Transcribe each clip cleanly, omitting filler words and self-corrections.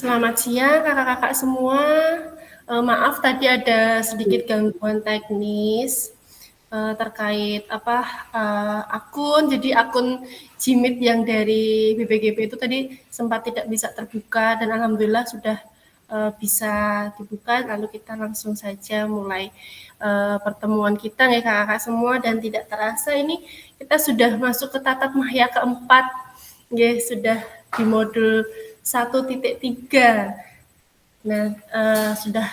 Selamat siang kakak-kakak semua. Maaf tadi ada sedikit gangguan teknis terkait akun. Jadi akun Jimit yang dari BPGP itu tadi sempat tidak bisa terbuka dan alhamdulillah sudah bisa dibuka. Lalu kita langsung saja mulai pertemuan kita ya kakak-kakak semua, dan tidak terasa ini kita sudah masuk ke tatap maya keempat. Ya, sudah di modul 1.3. Nah, sudah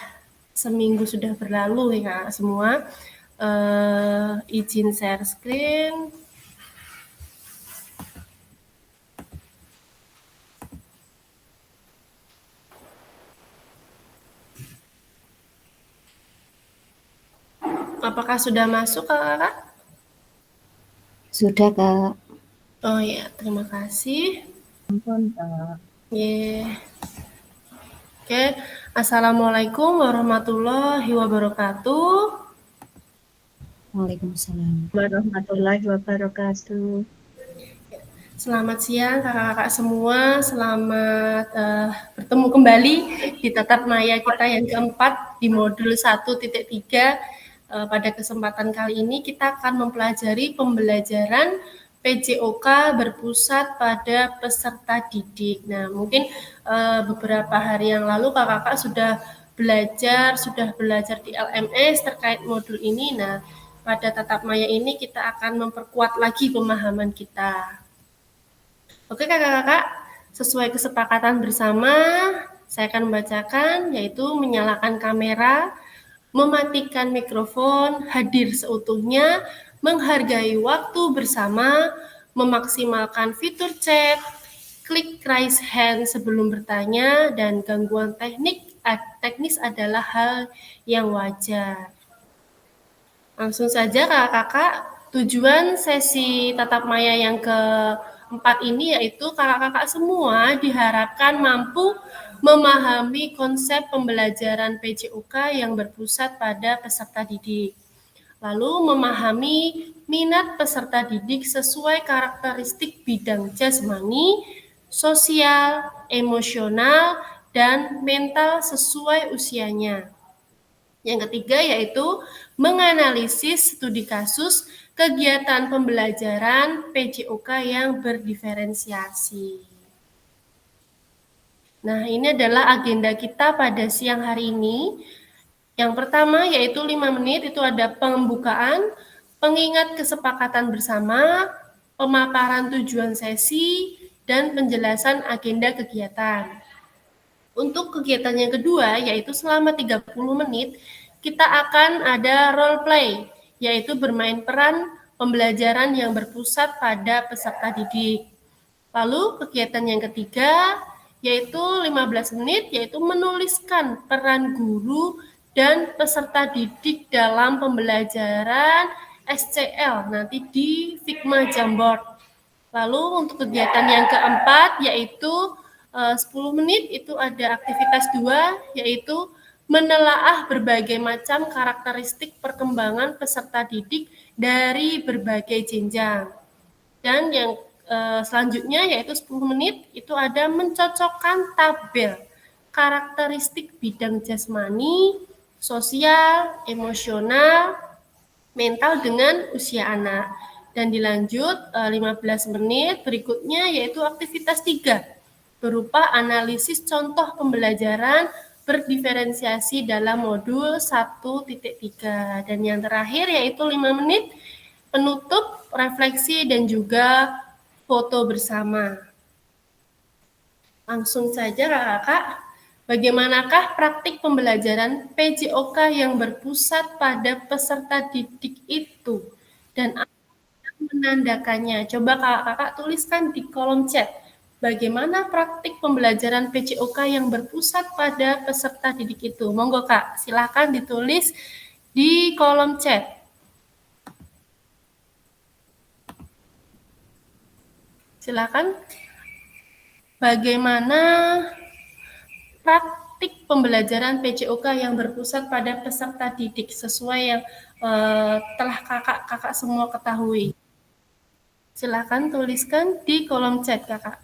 seminggu sudah berlalu ya Kak semua. Izin share screen. Apakah sudah masuk Kak? Sudah, Kak. Oh ya, terima kasih. Ampun, Kak. Yeah. Oke, Assalamualaikum warahmatullahi wabarakatuh. Waalaikumsalam. Warahmatullahi wabarakatuh. Selamat siang kakak-kakak semua, selamat bertemu kembali di tatap maya kita yang keempat di modul 1.3. Pada kesempatan kali ini kita akan mempelajari pembelajaran PJOK berpusat pada peserta didik. Nah, mungkin beberapa hari yang lalu kakak-kakak sudah belajar di LMS terkait modul ini. Nah, pada tatap maya ini kita akan memperkuat lagi pemahaman kita. Oke kakak-kakak, sesuai kesepakatan bersama, saya akan membacakan, yaitu menyalakan kamera, mematikan mikrofon, hadir seutuhnya, menghargai waktu bersama, memaksimalkan fitur chat, klik raise hand sebelum bertanya, dan gangguan teknis adalah hal yang wajar. Langsung saja kakak-kakak, tujuan sesi tatap maya yang keempat ini yaitu kakak-kakak semua diharapkan mampu memahami konsep pembelajaran PJOK yang berpusat pada peserta didik. Lalu memahami minat peserta didik sesuai karakteristik bidang jasmani, sosial, emosional, dan mental sesuai usianya. Yang ketiga yaitu menganalisis studi kasus kegiatan pembelajaran PJOK yang berdiferensiasi. Nah, ini adalah agenda kita pada siang hari ini. Yang pertama yaitu 5 menit, itu ada pembukaan, pengingat kesepakatan bersama, pemaparan tujuan sesi, dan penjelasan agenda kegiatan. Untuk kegiatan yang kedua, yaitu selama 30 menit, kita akan ada role play, yaitu bermain peran pembelajaran yang berpusat pada peserta didik. Lalu kegiatan yang ketiga, yaitu 15 menit, yaitu menuliskan peran guru dan peserta didik dalam pembelajaran SCL, nanti di Figma Jamboard. Lalu untuk kegiatan yang keempat, yaitu 10 menit, itu ada aktivitas 2, yaitu menelaah berbagai macam karakteristik perkembangan peserta didik dari berbagai jenjang. Dan yang selanjutnya yaitu 10 menit, itu ada mencocokkan tabel karakteristik bidang jasmani, sosial, emosional, mental dengan usia anak. Dan dilanjut 15 menit berikutnya yaitu aktivitas 3 berupa analisis contoh pembelajaran berdiferensiasi dalam modul 1.3. Dan yang terakhir yaitu 5 menit penutup, refleksi, dan juga foto bersama. Langsung saja kakak, bagaimanakah praktik pembelajaran PJOK yang berpusat pada peserta didik itu? Dan apa menandakannya? Coba kakak tuliskan di kolom chat. Bagaimana praktik pembelajaran PJOK yang berpusat pada peserta didik itu? Monggo kak, silakan ditulis di kolom chat. Silakan. Bagaimana praktik pembelajaran PJOK yang berpusat pada peserta didik sesuai yang telah kakak semua ketahui? Silakan tuliskan di kolom chat kakak.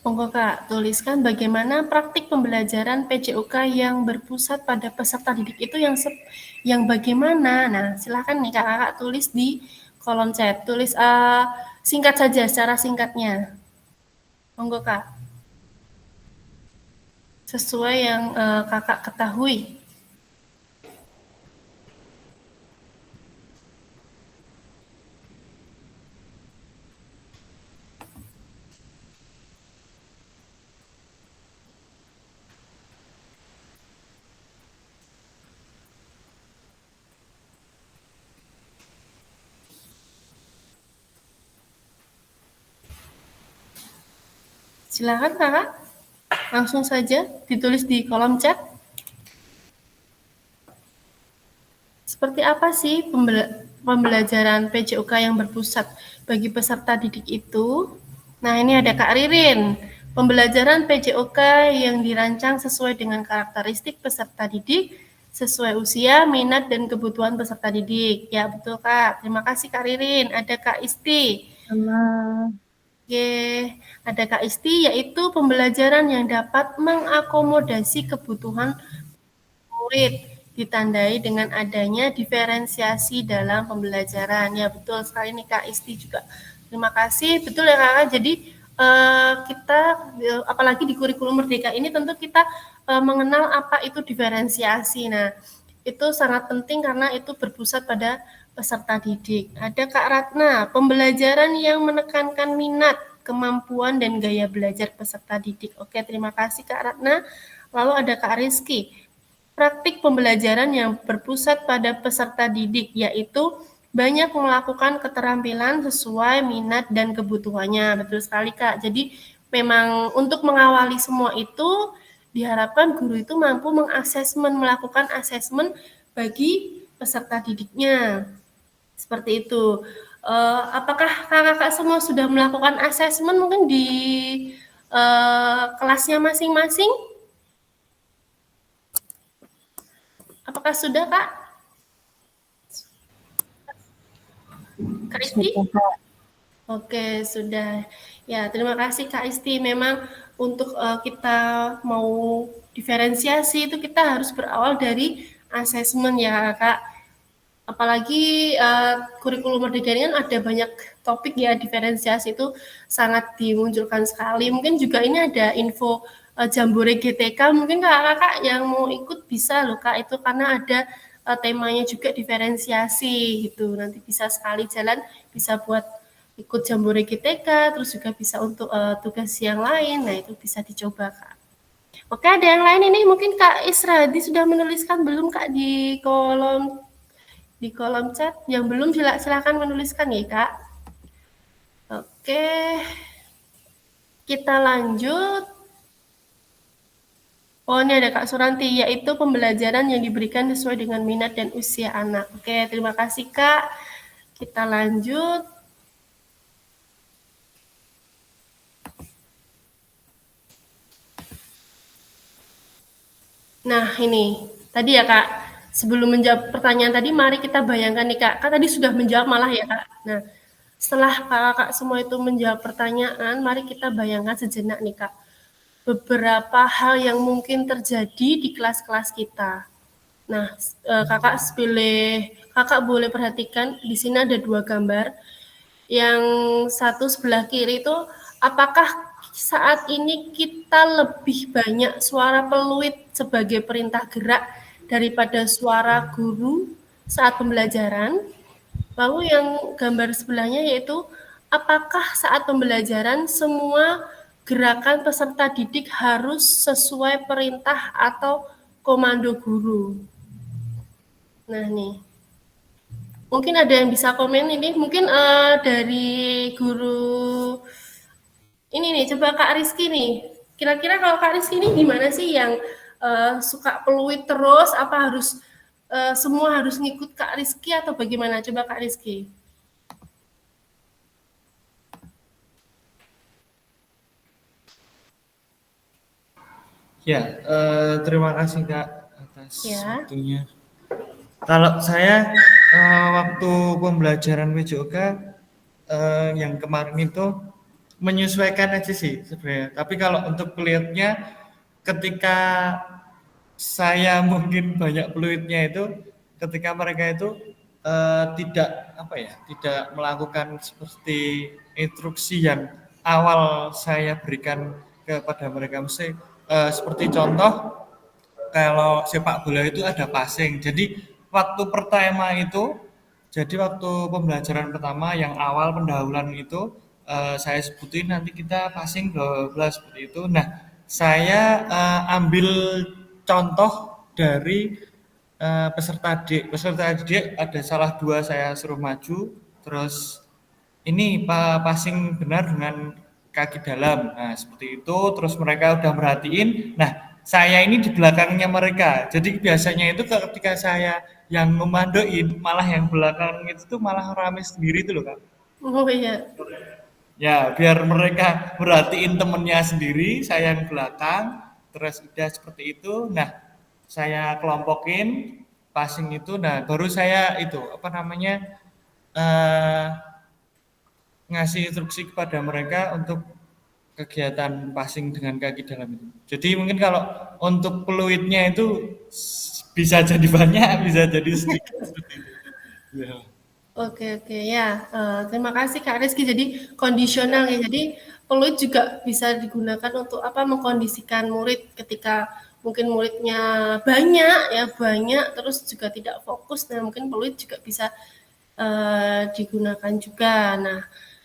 Monggo Kak, tuliskan bagaimana praktik pembelajaran PJOK yang berpusat pada peserta didik itu yang bagaimana. Nah, silakan nih Kakak tulis di kolom chat. Tulis singkat saja, secara singkatnya. Monggo Kak, sesuai yang Kakak ketahui. Silakan Kakak, langsung saja ditulis di kolom chat. Seperti apa sih pembelajaran PJOK yang berpusat bagi peserta didik itu? Nah, ini ada Kak Ririn. Pembelajaran PJOK yang dirancang sesuai dengan karakteristik peserta didik, sesuai usia, minat, dan kebutuhan peserta didik. Ya, betul Kak. Terima kasih Kak Ririn. Ada Kak Isti. Sama. Oke, ada Kak Isti, yaitu pembelajaran yang dapat mengakomodasi kebutuhan murid, ditandai dengan adanya diferensiasi dalam pembelajaran. Ya, betul sekali nih Kak Isti juga. Terima kasih. Betul ya Kakak. Jadi kita apalagi di kurikulum Merdeka ini tentu kita mengenal apa itu diferensiasi. Nah, itu sangat penting karena itu berpusat pada peserta didik. Ada Kak Ratna, pembelajaran yang menekankan minat, kemampuan, dan gaya belajar peserta didik. Oke, terima kasih Kak Ratna. Lalu ada Kak Rizky, praktik pembelajaran yang berpusat pada peserta didik, yaitu banyak melakukan keterampilan sesuai minat dan kebutuhannya. Betul sekali Kak. Jadi memang untuk mengawali semua itu diharapkan guru itu mampu melakukan asesmen bagi peserta didiknya. Seperti itu. Apakah kakak-kakak semua sudah melakukan asesmen mungkin di kelasnya masing-masing? Apakah sudah, Kak? Kak Isti? Oke, sudah. Ya, terima kasih Kak Isti. Memang untuk kita mau diferensiasi itu kita harus berawal dari asesmen ya, Kak. Apalagi kurikulum Merdeka ini kan ada banyak topik ya, diferensiasi itu sangat dimunculkan sekali. Mungkin juga ini ada info Jambore GTK, mungkin kakak-kakak yang mau ikut bisa loh Kak, itu karena ada temanya juga diferensiasi gitu. Nanti bisa sekali jalan, bisa buat ikut Jambore GTK, terus juga bisa untuk tugas yang lain. Nah, itu bisa dicoba Kak. Oke, ada yang lain ini mungkin Kak Isradi sudah menuliskan belum Kak di kolom chat. Yang belum silakan menuliskan ya Kak. Oke, kita lanjut. Oh, ini ada Kak Suranti, yaitu pembelajaran yang diberikan sesuai dengan minat dan usia anak. Oke, terima kasih Kak. Kita lanjut. Nah, ini tadi ya Kak, sebelum menjawab pertanyaan tadi, mari kita bayangkan nih Kak, tadi sudah menjawab malah ya Kak. Nah, setelah kakak semua itu menjawab pertanyaan, mari kita bayangkan sejenak nih Kak, beberapa hal yang mungkin terjadi di kelas-kelas kita. Nah, kakak boleh perhatikan di sini ada 2 gambar. Yang satu sebelah kiri itu, apakah saat ini kita lebih banyak suara peluit sebagai perintah gerak daripada suara guru saat pembelajaran? Lalu yang gambar sebelahnya yaitu, apakah saat pembelajaran semua gerakan peserta didik harus sesuai perintah atau komando guru? Nah nih, mungkin ada yang bisa komen ini, mungkin dari guru ini nih, coba Kak Rizky nih. Kira-kira kalau Kak Rizky ini gimana sih yang suka peluit terus, apa harus semua harus ngikut Kak Rizky atau bagaimana? Coba Kak Rizky. Ya, terima kasih Kak atas Ya. waktunya. Kalau saya waktu pembelajaran PJOK yang kemarin itu menyesuaikan aja sih sebenarnya. Tapi kalau untuk peluitnya, ketika saya mungkin banyak peluitnya itu, ketika mereka itu tidak apa ya, tidak melakukan seperti instruksi yang awal saya berikan kepada mereka. Mesti seperti contoh, kalau sepak bola itu ada passing. Jadi waktu pertama itu, jadi waktu pembelajaran pertama yang awal pendahuluan itu, saya sebutin nanti kita passing bla bla bla seperti itu. Nah, saya ambil contoh dari peserta D. Peserta D ada salah dua saya suruh maju, terus ini passing benar dengan kaki dalam. Nah, seperti itu. Terus mereka udah merhatiin. Nah, saya ini di belakangnya mereka. Jadi biasanya itu ketika saya yang memandoin, malah yang belakang itu tuh malah rame sendiri tuh loh, Kak. Oh iya. Ya, biar mereka merhatiin temennya sendiri, saya yang belakang, terus udah seperti itu. Nah, saya kelompokin passing itu. Nah, baru saya itu apa namanya? eh ngasih instruksi kepada mereka untuk kegiatan passing dengan kaki dalam itu. Jadi mungkin kalau untuk peluitnya itu bisa jadi banyak, bisa jadi sedikit seperti itu. Ya. Oke oke ya, terima kasih Kak Rizky. Jadi kondisional ya, jadi peluit juga bisa digunakan untuk apa, mengkondisikan murid ketika mungkin muridnya banyak, terus juga tidak fokus, nah mungkin peluit juga bisa digunakan juga. Nah,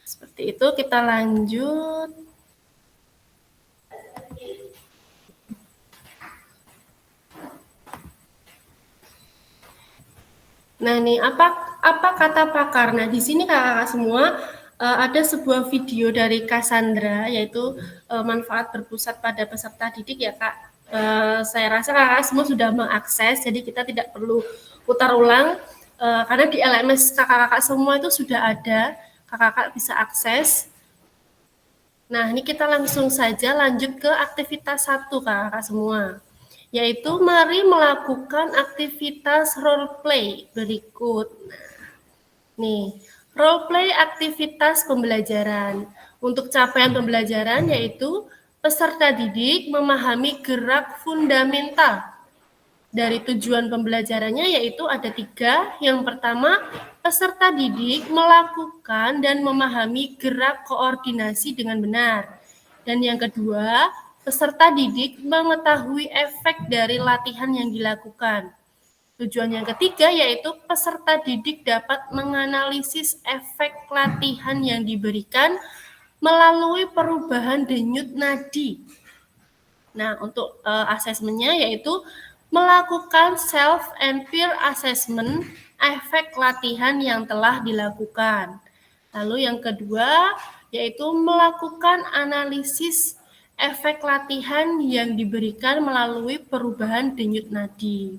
seperti itu kita lanjut. Nah, nih apa kata pakar? Nah, di sini kakak-kakak semua ada sebuah video dari Cassandra, yaitu manfaat berpusat pada peserta didik ya Kak. Saya rasa kakak semua sudah mengakses, jadi kita tidak perlu putar ulang karena di LMS kakak-kakak semua itu sudah ada, kakak-kakak bisa akses. Nah, ini kita langsung saja lanjut ke aktivitas 1 kakak-kakak semua, yaitu mari melakukan aktivitas role play berikut. Nih, role play aktivitas pembelajaran. Untuk capaian pembelajaran yaitu peserta didik memahami gerak fundamental. Dari tujuan pembelajarannya yaitu ada 3. Yang pertama, peserta didik melakukan dan memahami gerak koordinasi dengan benar. Dan yang kedua, peserta didik mengetahui efek dari latihan yang dilakukan. Tujuan yang ketiga yaitu peserta didik dapat menganalisis efek latihan yang diberikan melalui perubahan denyut nadi. Nah, untuk asesmennya yaitu melakukan self and peer assessment efek latihan yang telah dilakukan. Lalu yang kedua yaitu melakukan analisis efek latihan yang diberikan melalui perubahan denyut nadi.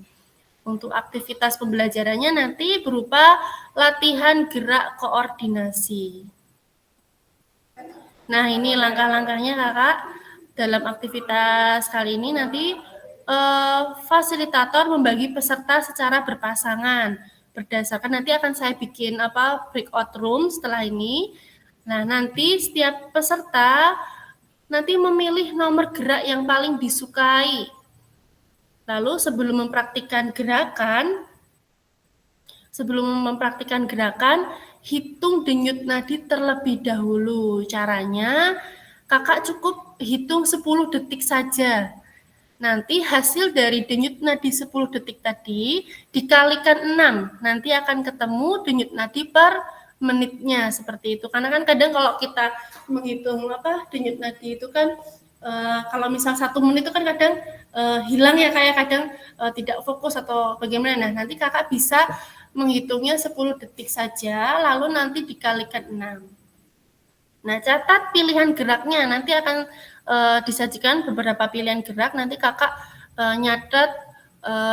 Untuk aktivitas pembelajarannya nanti berupa latihan gerak koordinasi. Nah, ini langkah-langkahnya Kakak. Dalam aktivitas kali ini nanti fasilitator membagi peserta secara berpasangan. Berdasarkan nanti akan saya bikin breakout room setelah ini. Nah, nanti setiap peserta nanti memilih nomor gerak yang paling disukai. Lalu sebelum mempraktikkan gerakan, hitung denyut nadi terlebih dahulu. Caranya, kakak cukup hitung 10 detik saja. Nanti hasil dari denyut nadi 10 detik tadi dikalikan 6. Nanti akan ketemu denyut nadi per menitnya seperti itu. Karena kan kadang kalau kita menghitung denyut nadi itu kan kalau misal 1 menit itu kan kadang hilang ya, kayak kadang tidak fokus atau bagaimana. Nah, nanti kakak bisa menghitungnya 10 detik saja, lalu nanti dikalikan 6. Nah, catat pilihan geraknya, nanti akan disajikan beberapa pilihan gerak, nanti kakak nyatet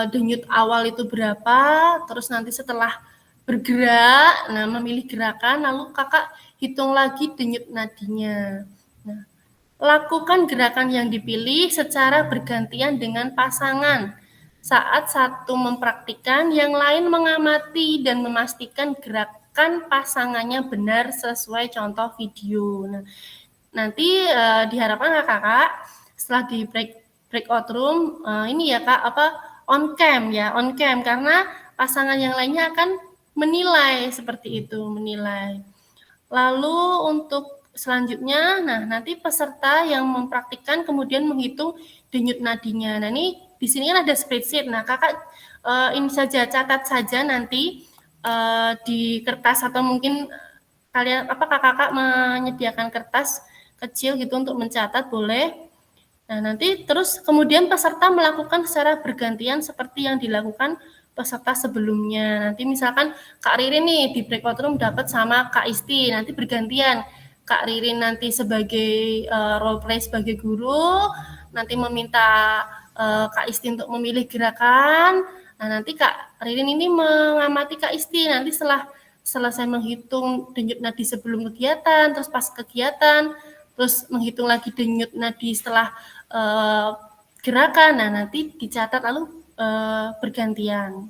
denyut awal itu berapa, terus nanti setelah bergerak, nah memilih gerakan, lalu kakak hitung lagi denyut nadinya. Nah, lakukan gerakan yang dipilih secara bergantian dengan pasangan. Saat satu mempraktikkan, yang lain mengamati dan memastikan gerakan pasangannya benar sesuai contoh video. nanti diharapkan kakak setelah di breakout room ini ya kak on cam karena pasangan yang lainnya akan menilai seperti itu, menilai. Lalu untuk selanjutnya, nah nanti peserta yang mempraktikkan kemudian menghitung denyut nadinya. Nah ini di sini kan ada spreadsheet. Nah kakak ini saja catat saja nanti di kertas atau mungkin kalian kakak menyediakan kertas kecil gitu untuk mencatat boleh. Nah nanti terus kemudian peserta melakukan secara bergantian seperti yang dilakukan peserta sebelumnya. Nanti misalkan Kak Ririn nih di breakout room dapat sama Kak Isti, nanti bergantian. Kak Ririn nanti sebagai role play sebagai guru, nanti meminta Kak Isti untuk memilih gerakan. Nah, nanti Kak Ririn ini mengamati Kak Isti, nanti setelah selesai menghitung denyut nadi sebelum kegiatan, terus pas kegiatan, terus menghitung lagi denyut nadi setelah gerakan. Nah, nanti dicatat lalu bergantian.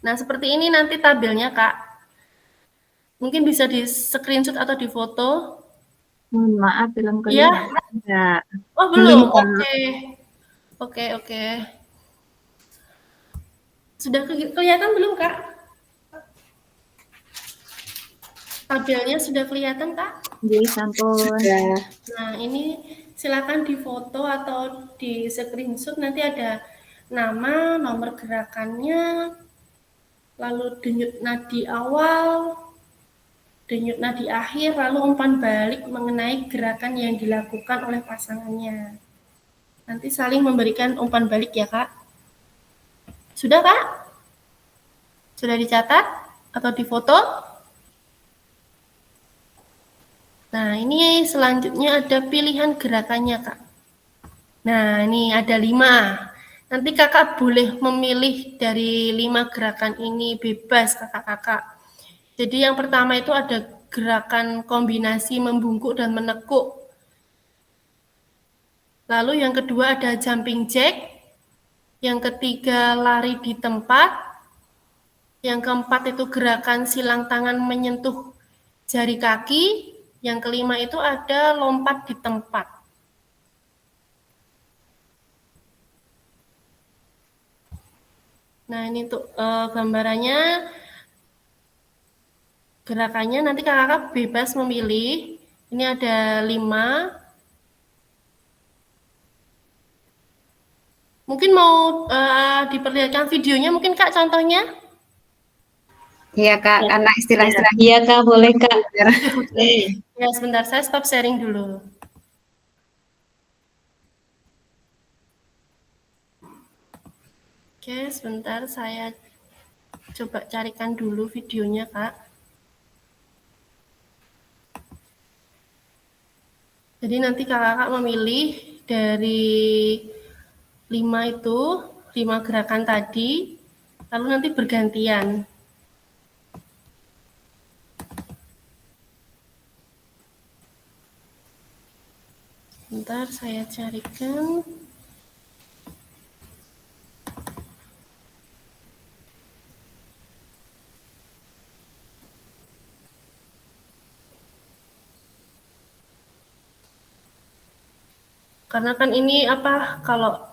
Nah, seperti ini nanti tabelnya, Kak. Mungkin bisa di screenshot atau di foto. Maaf, belum Iya? kelihatan. Oh, Belum, belum. Kak. Oke. Sudah kelihatan belum, Kak? Tabelnya sudah kelihatan, Kak? Jadi, sampun. Nah, ini silakan di foto atau di screenshot, nanti ada nama, nomor gerakannya, lalu denyut nadi awal, denyut nadi akhir, lalu umpan balik mengenai gerakan yang dilakukan oleh pasangannya. Nanti saling memberikan umpan balik ya, Kak. Sudah, Kak? Sudah dicatat atau difoto? Nah, ini selanjutnya ada pilihan gerakannya, Kak. Nah, ini ada 5. Nanti kakak boleh memilih dari 5 gerakan ini, bebas kakak-kakak. Jadi yang pertama itu ada gerakan kombinasi membungkuk dan menekuk. Lalu yang kedua ada jumping jack. Yang ketiga lari di tempat. Yang keempat itu gerakan silang tangan menyentuh jari kaki. Yang kelima itu ada lompat di tempat. Nah, ini untuk gambarannya, gerakannya nanti kakak bebas memilih. Ini ada 5. Mungkin mau diperlihatkan videonya mungkin Kak contohnya? Iya Kak, karena istilah-istilah. Iya, Kak, boleh, Kak. Ya, sebentar, saya stop sharing dulu. Oke, sebentar saya coba carikan dulu videonya, Kak. Jadi nanti kakak memilih dari 5 itu, 5 gerakan tadi, lalu nanti bergantian. Sebentar, saya carikan. Karena kan ini kalau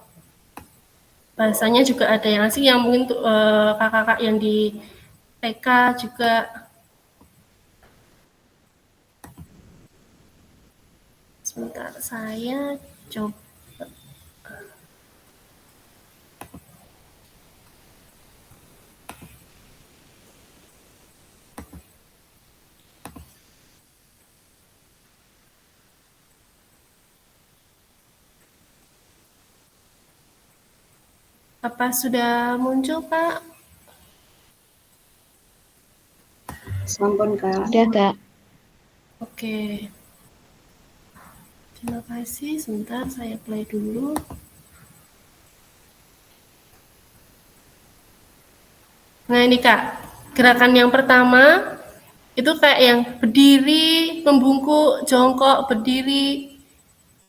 bahasanya juga ada yang asing yang mungkin kakak-kakak yang di TK juga. Sebentar, saya coba. Apa sudah muncul, Kak? Sampun Kak. Udah, Kak. Oke. Terima kasih. Sebentar, saya play dulu. Nah, ini Kak, gerakan yang pertama itu kayak yang berdiri, membungkuk, jongkok, berdiri,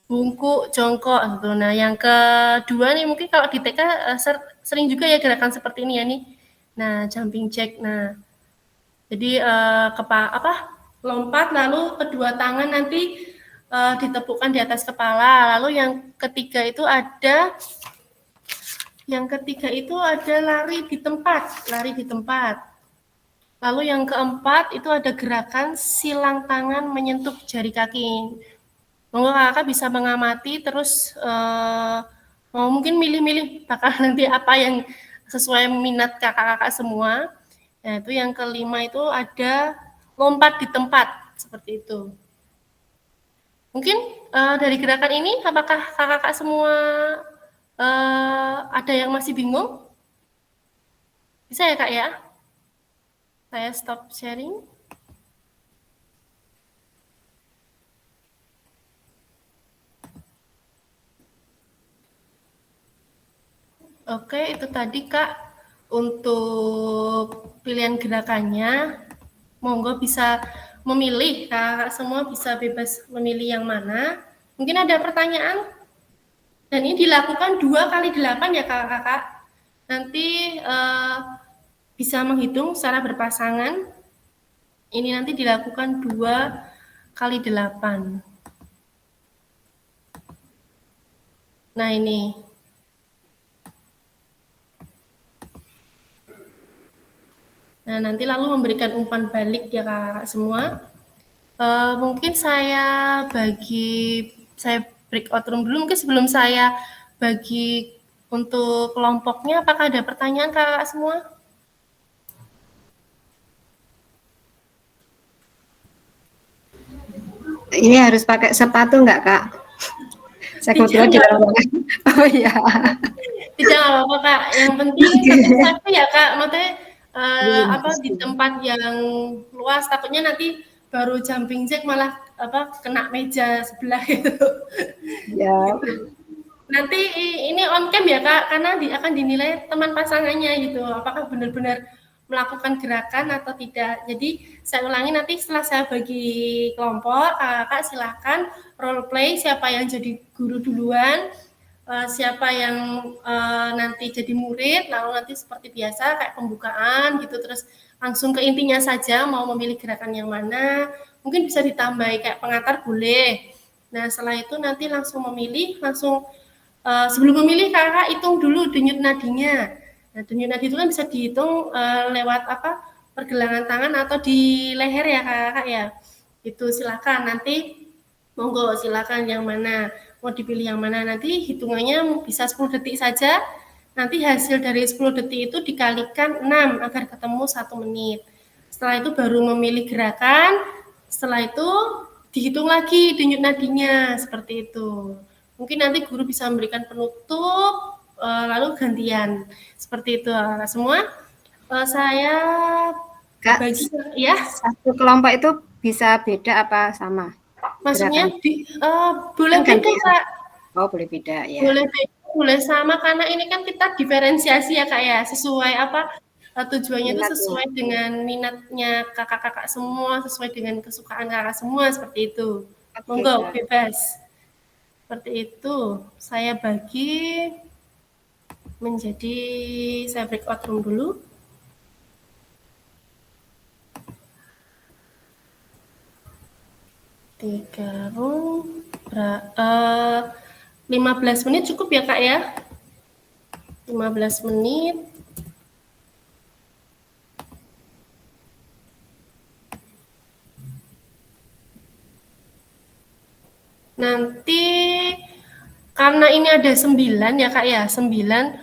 bungkuk, jongkok gitu. Nah, yang kedua nih mungkin kalau di TK sering juga ya gerakan seperti ini ya nih. Nah, jumping jack. Nah, jadi lompat lalu kedua tangan nanti ditepukkan di atas kepala. Lalu yang ketiga itu ada lari di tempat. Lalu yang keempat itu ada gerakan silang tangan menyentuh jari kaki. Monggo kakak bisa mengamati terus mungkin milih-milih bakal nanti apa yang sesuai minat kakak-kakak semua. Nah, itu yang kelima itu ada lompat di tempat seperti itu. Mungkin dari gerakan ini apakah kakak-kakak semua ada yang masih bingung? Bisa ya kak ya? Saya stop sharing. Oke, itu tadi Kak untuk pilihan gerakannya. Monggo bisa memilih, Kakak semua bisa bebas memilih yang mana. Mungkin ada pertanyaan? Dan ini dilakukan 2x8 ya Kakak-kakak. Nanti bisa menghitung secara berpasangan. Ini nanti dilakukan 2x8. Nah ini. Nah, nanti lalu memberikan umpan balik ya kakak semua. Mungkin saya breakout room dulu. Mungkin sebelum saya bagi untuk kelompoknya, apakah ada pertanyaan kakak semua? Ini harus pakai sepatu nggak, Kak? Saya kebetulan di dalam ruangan. Oh iya. Tidak apa-apa kak. Yang penting tetap safe ya kak. Maksudnya di tempat yang luas. Takutnya nanti baru jumping jack malah kena meja sebelah gitu. Ya. Nanti ini on cam ya kak, karena akan dinilai teman pasangannya gitu. Apakah benar-benar melakukan gerakan atau tidak. Jadi saya ulangi nanti setelah saya bagi kelompok, kakak silakan role play siapa yang jadi guru duluan, siapa yang nanti jadi murid, lalu nanti seperti biasa kayak pembukaan gitu, terus langsung ke intinya saja mau memilih gerakan yang mana, mungkin bisa ditambah kayak pengantar boleh. Nah setelah itu nanti langsung memilih, sebelum memilih kakak hitung dulu denyut nadinya. Nah denyut nadi itu kan bisa dihitung lewat pergelangan tangan atau di leher ya kakak ya. Itu silakan nanti monggo silakan yang mana mau dipilih yang mana, nanti hitungannya bisa 10 detik saja. Nanti hasil dari 10 detik itu dikalikan 6 agar ketemu 1 menit. Setelah itu baru memilih gerakan. Setelah itu dihitung lagi denyut nadinya seperti itu. Mungkin nanti guru bisa memberikan penutup lalu gantian seperti itu semua. Saya Kak, bagi ya. Satu kelompok itu bisa beda apa sama? Maksudnya boleh Kan beda kak. Oh boleh beda ya. Boleh beda, boleh sama karena ini kan kita diferensiasi ya kak ya, sesuai tujuannya itu Minatnya. sesuai dengan minatnya kakak-kakak semua, sesuai dengan kesukaan kakak semua seperti itu. Monggo bebas. Seperti itu. Saya bagi menjadi saya breakout room dulu. Tiga room. 15 menit cukup ya kak ya? 15 menit. Nanti karena ini ada 9 ya kak ya, 9.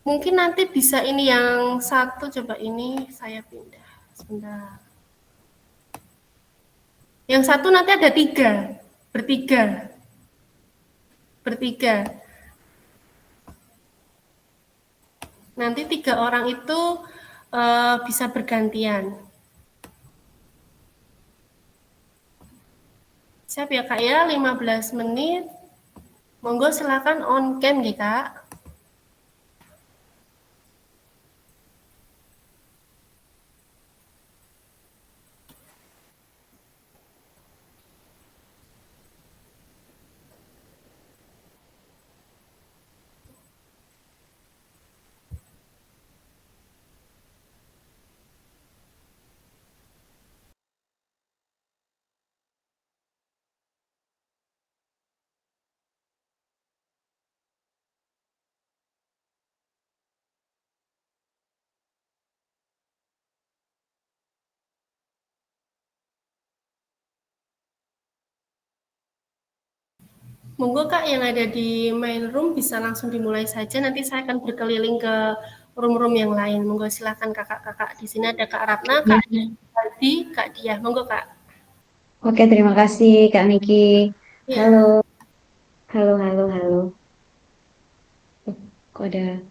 Mungkin nanti bisa ini yang satu, coba ini saya pindah sebentar. Yang satu nanti ada 3, bertiga. Nanti 3 orang itu bisa bergantian. Siap ya kak ya, 15 menit. Monggo silakan on cam ya kak. Monggo Kak yang ada di main room bisa langsung dimulai saja. Nanti saya akan berkeliling ke room-room yang lain. Monggo silakan kakak-kakak. Di sini ada Kak Ratna, Kak Aldi, Kak Diah. Monggo Kak. Oke, terima kasih Kak Niki. Ya. Halo, halo, halo, halo. Oh, kok ada?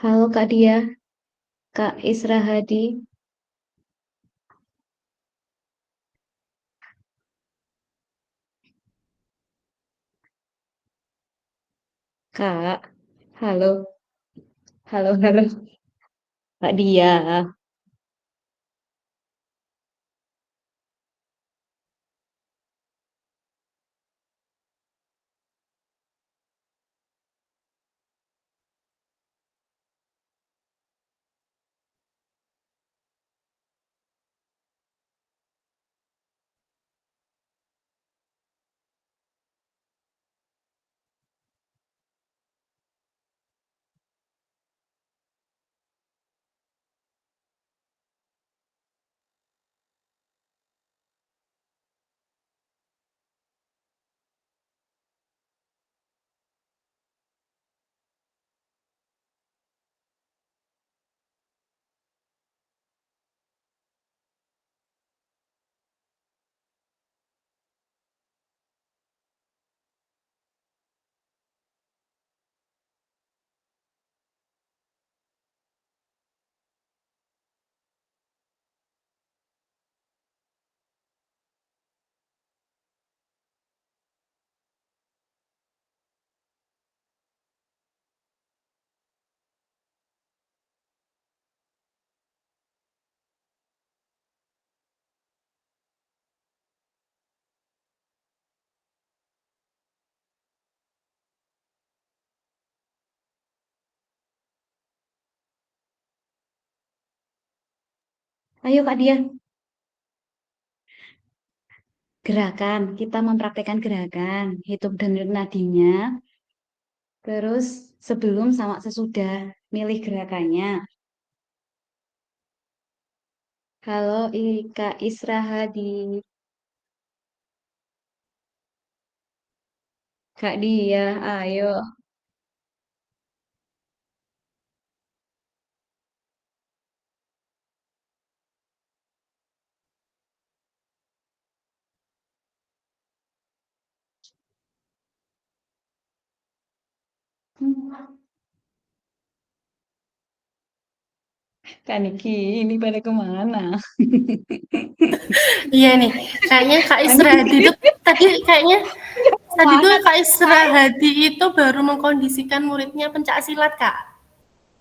Halo Kak Dia, Kak Isra Hadi. Kak, halo, halo, halo. Kak Dia. Ayo Kak Dia, gerakan. Kita mempraktekkan gerakan. Hitung denyut nadinya. Terus sebelum sama sesudah milih gerakannya. Halo Kak Isra Hadi. Kak Dia, ayo. Kak Niki, ini pada kemana? Iya nih, kayaknya Kak Kak Isra Hadi itu Niki, tadi kayaknya tadi tuh kemana? Kak Isra Hadi itu baru mengkondisikan muridnya pencak silat Kak.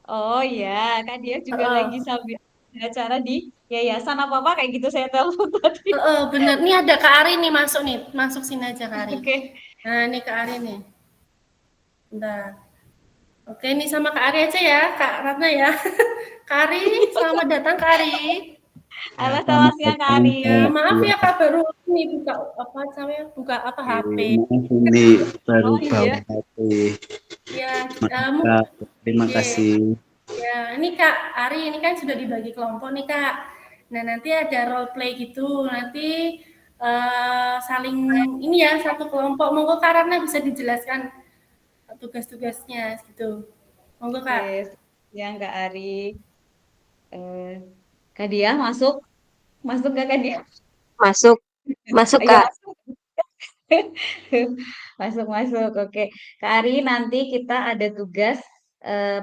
Oh iya, Kak Dia juga Heeh. lagi sambil ada acara di yayasan apa-apa kayak gitu saya telepon tadi. Heeh, bener. Nih ada Kak Ari nih masuk nih. Masuk sini aja Kak Ari. Oke, Nah, ini Kak Ari nih. Bentar. Oke, ini sama Kak Ari aja ya, Kak Ratna ya. Kak Ari, selamat datang Kak Ari. Ya, halo selamat Selamat siang Kak datang Ari. Ya, Kak. maaf Iya, ya Kak baru ini buka apa namanya? Buka apa HP. maaf ini baru Oh bawa iya, HP. Ya, Maaf Kak, terima Oke. kasih. Ya, ini Kak Ari ini kan sudah dibagi kelompok nih Kak. Nah, nanti ada role play gitu. Nanti saling ini ya satu kelompok. Monggo Kak Ratna bisa dijelaskan tugas-tugasnya gitu. Monggo oke, Kak. siang Kak Ari. Eh, Kak Dia masuk, masuk gak Kak Dia? Masuk, masuk Ayo Kak. masuk. Masuk, masuk. Oke. Kak Ari, nanti kita ada tugas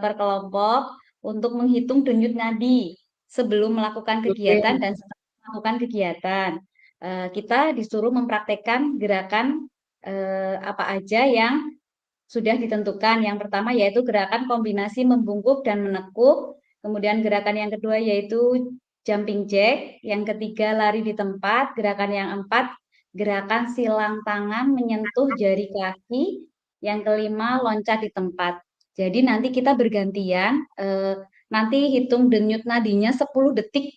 per kelompok untuk menghitung denyut nadi sebelum melakukan Oke. kegiatan dan setelah melakukan kegiatan. Kita disuruh mempraktekkan gerakan apa aja yang sudah ditentukan. Yang pertama yaitu gerakan kombinasi membungkuk dan menekuk. Kemudian gerakan yang kedua yaitu jumping jack. Yang ketiga lari di tempat. Gerakan yang empat gerakan silang tangan menyentuh jari kaki. Yang kelima loncat di tempat. Jadi nanti kita bergantian. Nanti hitung denyut nadinya 10 detik.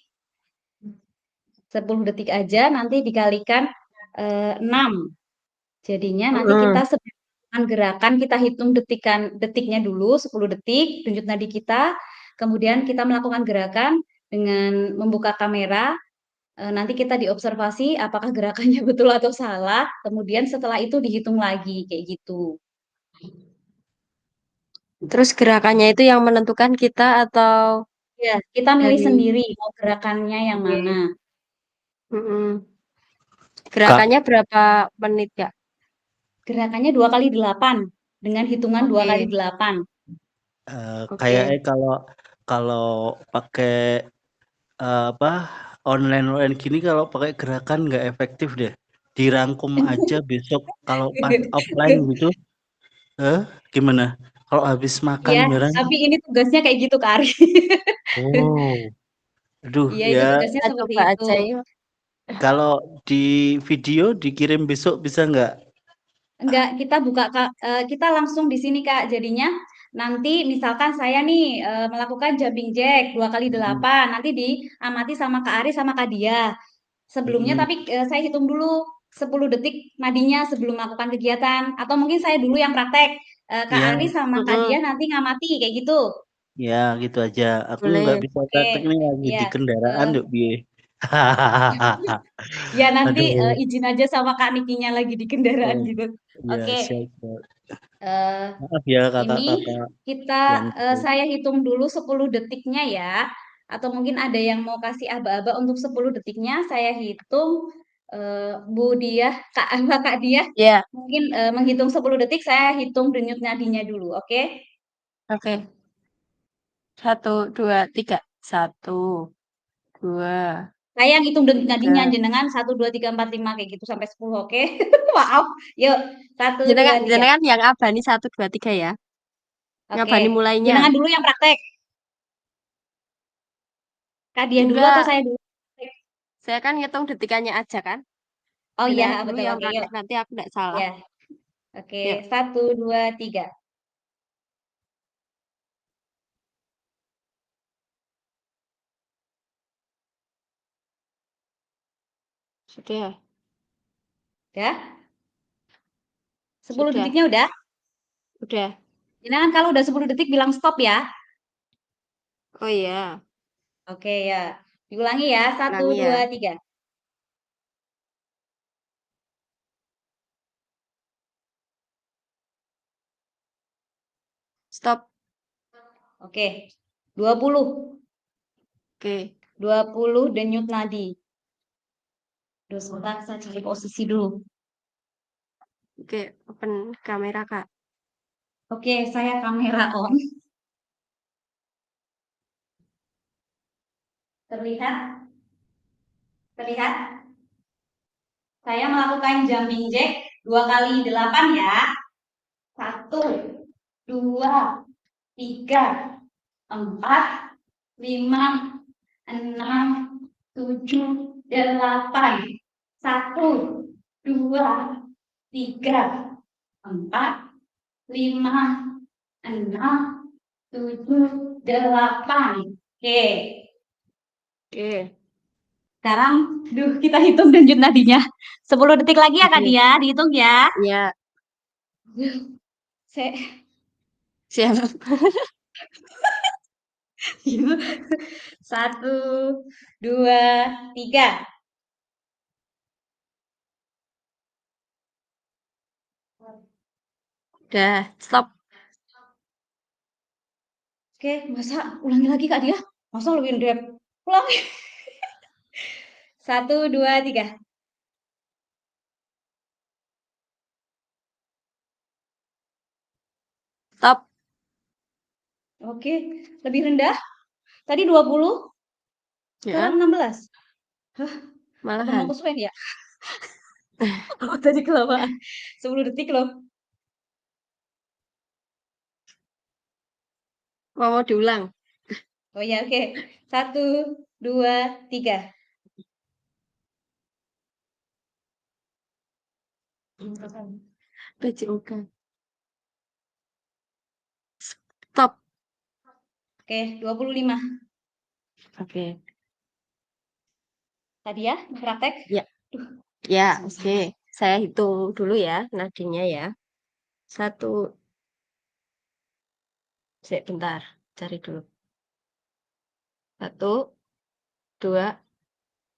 10 detik aja nanti dikalikan 6. Jadinya nanti kita sebelum gerakan kita hitung detiknya dulu 10 detik denyut nadi kita, kemudian kita melakukan gerakan dengan membuka kamera, nanti kita diobservasi apakah gerakannya betul atau salah, kemudian setelah itu dihitung lagi, kayak gitu. Terus gerakannya itu yang menentukan kita atau Ya, kita milih dari sendiri mau gerakannya yang Oke. mana. Mm-mm. Gerakannya berapa menit ya? Gerakannya 2 kali 8 dengan hitungan 2 kali Oke. 8. Kayaknya Oke. kalau pakai apa online gini kalau pakai gerakan nggak efektif deh. Dirangkum aja besok kalau pas offline gitu. Gimana? Kalau habis makan Iya, bareng? tapi ini tugasnya kayak gitu, Kak Ari. Oh, aduh Iya, itu ya. tugasnya Kita seperti coba itu. aja yuk. Kalau di video dikirim besok bisa nggak? Enggak, kita langsung di sini, Kak. Jadinya nanti misalkan saya nih melakukan jumping jack 2 kali Hmm, 8, nanti diamati sama Kak Ari sama Kak Dia. Sebelumnya hmm, tapi saya hitung dulu 10 detik nadinya sebelum melakukan kegiatan. Atau mungkin saya dulu yang praktek. Kak ya, Ari sama Kak Mm-mm. Dia nanti ngamati kayak gitu. ya gitu aja. Aku nggak Boleh. bisa Oke, praktek nih lagi di ya. kendaraan Eh, yuk biye. ya nanti Aduh, izin aja sama Kak Nikinya lagi di kendaraan oh, gitu. ya Oke, siap, siap. eh, Maaf ya ini kakak-kakak kita yang saya hitung dulu 10 detiknya ya. Atau mungkin ada yang mau kasih aba-aba untuk 10 detiknya. Saya hitung Bu Diah, Kak Kak Diah Ya, mungkin menghitung 10 detik, saya hitung denyut nadinya dulu, oke? oke. 1, 2, 3. 1, 2, Saya yang hitung denyut nadinya 3. jenengan 1, 2, 3, 4, 5 kayak gitu sampai 10, oke? Maaf. Yuk, 1, 2, Jenengan, 3. jenengan yang abani 1, 2, 3 ya. Oke. Ngabani mulainya. Jenengan dulu yang praktek. Kak Diah dulu atau Enggak, saya dulu? saya kan ngitung detikannya aja kan. Oh iya, Jenengan dulu betul. yang Oke, yuk. praktek nanti aku enggak salah. Ya. Oke, Yuk. 1, 2, 3. Sudah. Udah? 10 Sudah. detiknya udah? Udah. Jenengan kalau udah 10 detik bilang stop ya. Oh iya. Oke ya. Diulangi ya. Satu, Ulangi dua, ya. tiga. Stop. Oke. 20. Oke. 20 denyut nadi. Duh, sebentar saya cari posisi dulu. Oke, open kamera, Kak. Oke, saya kamera on. Terlihat? Terlihat? Saya melakukan jumping jack 2 kali 8 ya. 1, 2, 3, 4, 5, 6, 7, 8. 1, 2, 3, 4, 5, 6, 7, 8. Oke. Oke. Sekarang, kita hitung denyut nadinya. 10 detik lagi ya Kak Oke. Dia, dihitung ya. Iya, Saya siap. 1, 2, 3. Udah, stop. Oke, masa ulangi lagi Kak Dia? Masa lebih drop? Ulangi. 1, 2, 3. Stop. Oke, lebih rendah. Tadi 20, sekarang Ya, 16. Hah, apa mau malahan. kesuwen ya? Oh, tadi kelamaan. 10 detik loh. Mau diulang. Oh ya, oke. 1, 2, 3. PJOK. Stop. Oke, 25. Oke. Tadi ya, praktek. Ya. Ya, oke. Saya hitung dulu ya nadinya ya. 1. Sebentar, cari dulu. 1, 2,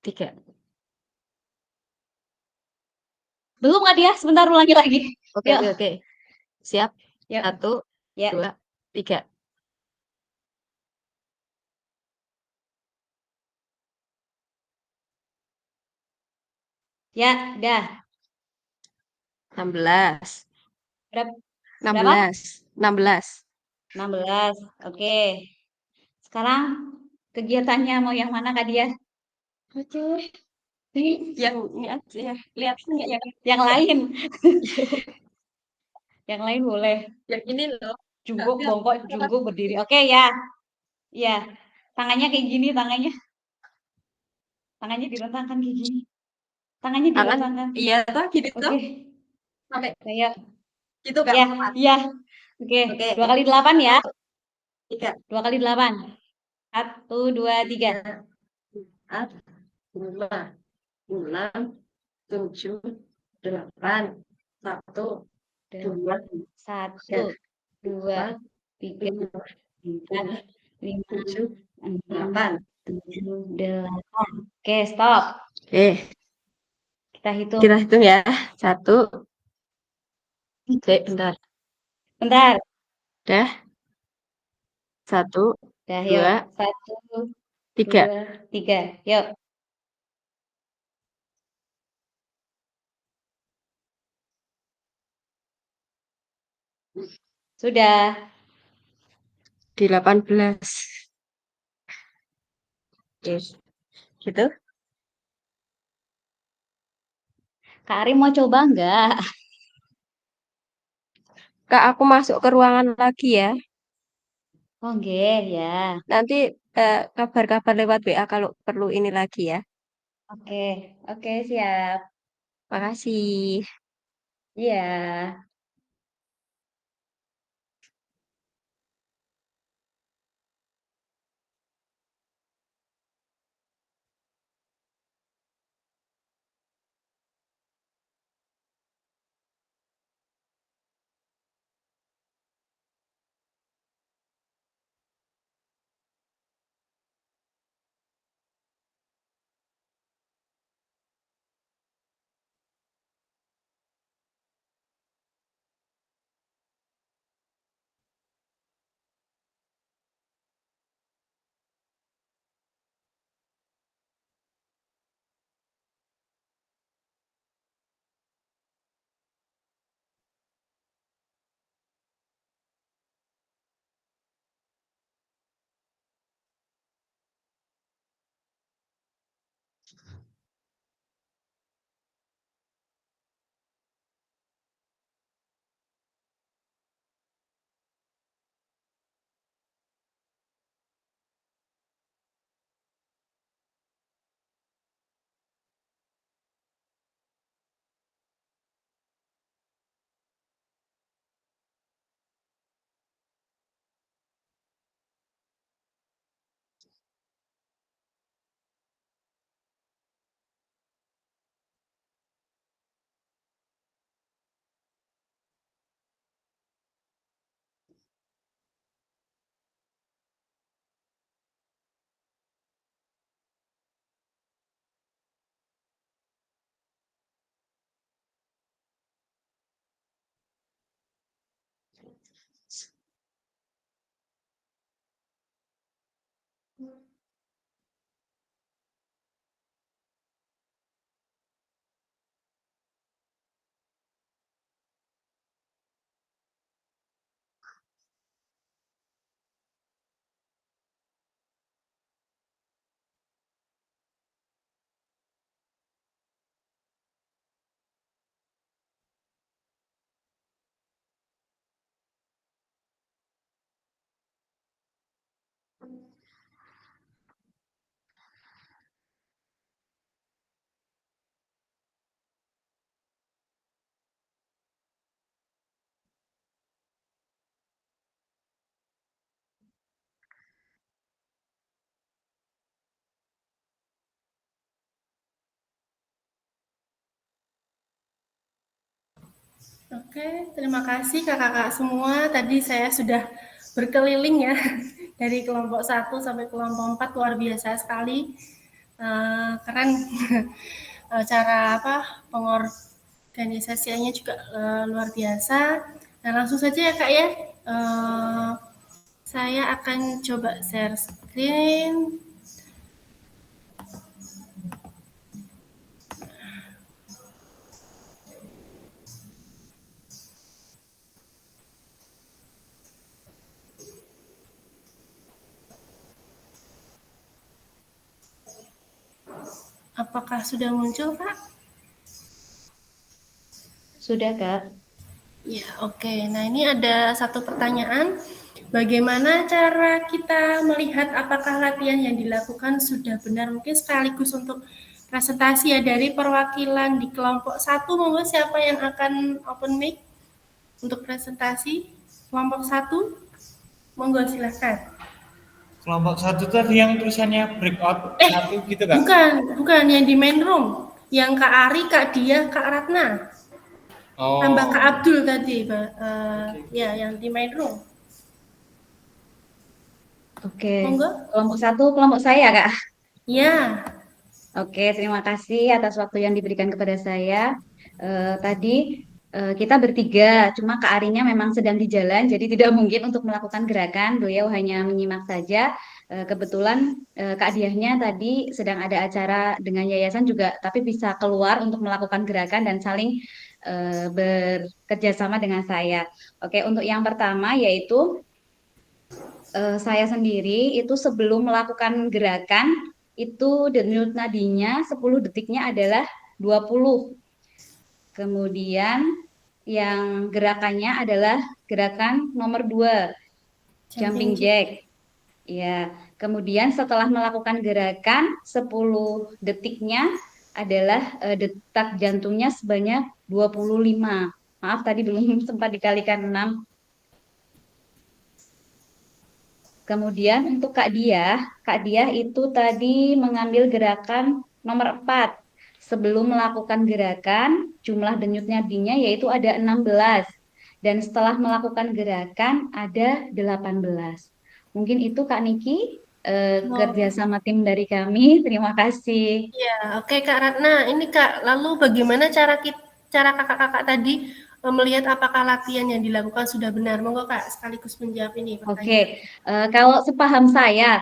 3. Belum Nadia, sebentar ulangi lagi. Oke, Yuk. oke, oke. Siap. Yuk. 1, Ya. 2, 3. Ya, dah. 16. Berapa? 16. 16. 16. Oke. Sekarang kegiatannya mau yang mana Kak Dia? Oke. Yang ini aja ya. Kelihatan nggak yang Yang lain. Yang lain boleh. yang ini loh? Jungkuk, Nggak, bongkok, jungkuk, berdiri. Oke ya. Ya. Tangannya kayak gini, tangannya. Tangannya direntangkan kayak gini. Tangannya tangan. direntangkan. Iya, toh gitu Oke. toh. Sampai Kayak gitu nggak ya, apa-apa. ya. Oke. Oke. 2 kali 8 ya. 3. 2 kali 8. 1, 2, 3. 4, 5, 6, 7, 8, 1, 2, 1, 2, 3, 4, 5, 7, 6, 8. 7, 8. Oke, stop. Oke, Kita hitung. kita hitung ya. 1. Oke, bentar. Bentar. Dah. 1, Dah, 2, yuk. 1, 3. 2, 3. Yuk. Sudah. 18. Oke. Gitu. Kak Ari mau coba enggak? Kak, aku masuk ke ruangan lagi ya. Oh, nggih, ya. Nanti kabar-kabar lewat WA kalau perlu ini lagi ya. Oke. Oke, siap. Makasih. Iya. Oke, terima kasih kakak-kakak semua. Tadi saya sudah berkeliling ya dari kelompok 1 sampai kelompok 4, luar biasa sekali. Keren. Cara pengorganisasiannya juga luar biasa. Nah, langsung saja ya Kak ya. Saya akan coba share screen. Apakah sudah muncul, Kak? Sudah, Kak. Ya, oke. Nah, ini ada satu pertanyaan. Bagaimana cara kita melihat apakah latihan yang dilakukan sudah benar? Mungkin sekaligus untuk presentasi ya dari perwakilan di kelompok 1. Monggo siapa yang akan open mic untuk presentasi? Kelompok 1? Monggo silahkan. Kelompok 1 tadi yang tulisannya breakout 1 gitu kan? Bukan yang di main room. Yang Kak Ari, Kak Dia, Kak Ratna. Oh. Tambah Kak Abdul tadi, ya yang di main room. Oke. Monggo. Kelompok 1, kelompok saya, Kak. Ya. Oke, terima kasih atas waktu yang diberikan kepada saya. Tadi kita bertiga, cuma Kak Arinya memang sedang di jalan, jadi tidak mungkin untuk melakukan gerakan. Beliau hanya menyimak saja. Kebetulan Kak Diahnya tadi sedang ada acara dengan yayasan juga, tapi bisa keluar untuk melakukan gerakan dan saling bekerja sama dengan saya. Oke, untuk yang pertama yaitu saya sendiri itu sebelum melakukan gerakan itu denyut nadinya 10 detiknya adalah 20. Kemudian yang gerakannya adalah gerakan nomor 2, jumping jack. Ya, kemudian setelah melakukan gerakan 10 detiknya adalah detak jantungnya sebanyak 25. Maaf tadi belum sempat dikalikan 6. Kemudian untuk Kak Diah itu tadi mengambil gerakan nomor 4. Sebelum melakukan gerakan, jumlah denyut nadinya yaitu ada 16. Dan setelah melakukan gerakan ada 18. Mungkin itu Kak Niki, kerja sama tim dari kami. Terima kasih. Ya, oke Kak Ratna. Ini Kak, lalu bagaimana cara kakak-kakak tadi melihat apakah latihan yang dilakukan sudah benar? Monggo Kak, sekaligus menjawab ini pertanyaan. Oke, kalau sepaham saya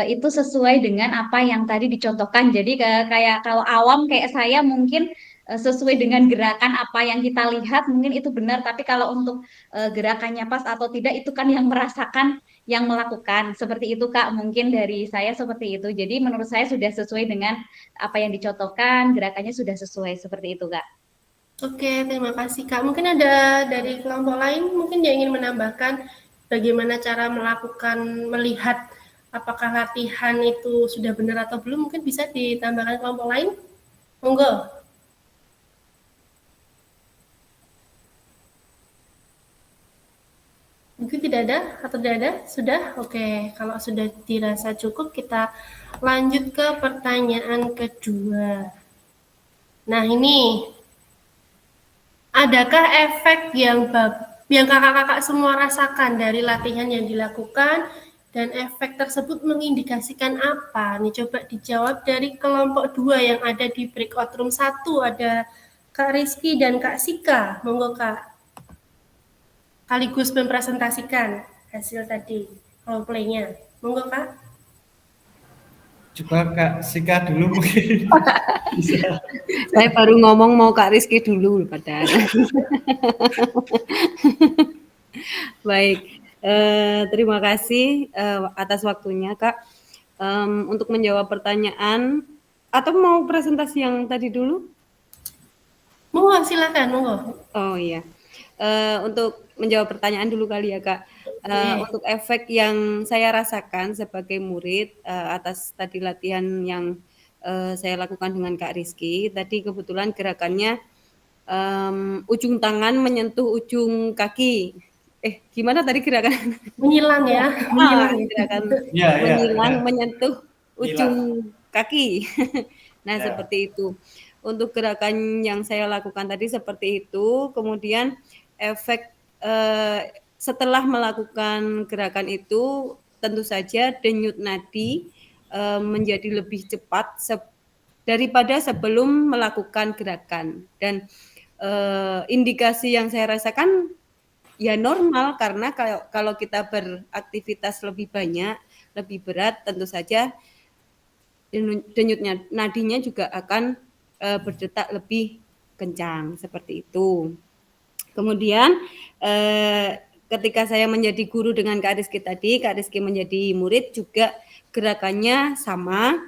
itu sesuai dengan apa yang tadi dicontohkan. Jadi kayak kalau awam kayak saya mungkin sesuai dengan gerakan apa yang kita lihat mungkin itu benar. Tapi kalau untuk gerakannya pas atau tidak itu kan yang merasakan, yang melakukan. Seperti itu Kak, mungkin dari saya seperti itu. Jadi menurut saya sudah sesuai dengan apa yang dicontohkan, gerakannya sudah sesuai seperti itu Kak. Oke, terima kasih Kak. Mungkin ada dari kelompok lain mungkin yang ingin menambahkan bagaimana cara melihat apakah latihan itu sudah benar atau belum, mungkin bisa ditambahkan kelompok lain. Monggo. Mungkin tidak ada atau tidak ada? Sudah? Oke, kalau sudah dirasa cukup kita lanjut ke pertanyaan kedua. Nah, ini adakah efek yang kakak-kakak semua rasakan dari latihan yang dilakukan dan efek tersebut mengindikasikan apa? Nih coba dijawab dari kelompok 2 yang ada di breakout room 1, ada Kak Rizky dan Kak Sika. Monggo Kak. Sekaligus mempresentasikan hasil tadi role play-nya. Monggo Kak. Coba Kak Sika dulu mungkin. Saya baru ngomong mau Kak Rizky dulu padahal. Baik, terima kasih atas waktunya Kak. Untuk menjawab pertanyaan atau mau presentasi yang tadi dulu? Monggo silakan, monggo. Oh iya. Untuk menjawab pertanyaan dulu kali ya Kak. Untuk efek yang saya rasakan sebagai murid atas tadi latihan yang saya lakukan dengan Kak Rizky, tadi kebetulan gerakannya ujung tangan menyentuh ujung kaki. Gimana tadi gerakan? Menyilang ya. Gerakan Ya, menyilang, ya. menyentuh ujung kaki. Nah, Ya. seperti itu. Untuk gerakan yang saya lakukan tadi seperti itu. Kemudian efek setelah melakukan gerakan itu tentu saja denyut nadi menjadi lebih cepat daripada sebelum melakukan gerakan. Dan indikasi yang saya rasakan ya normal, karena kalau kita beraktivitas lebih banyak, lebih berat, tentu saja denyut nadinya juga akan berdetak lebih kencang seperti itu. Kemudian ketika saya menjadi guru dengan Kak Rizky tadi, Kak Rizky menjadi murid juga gerakannya sama,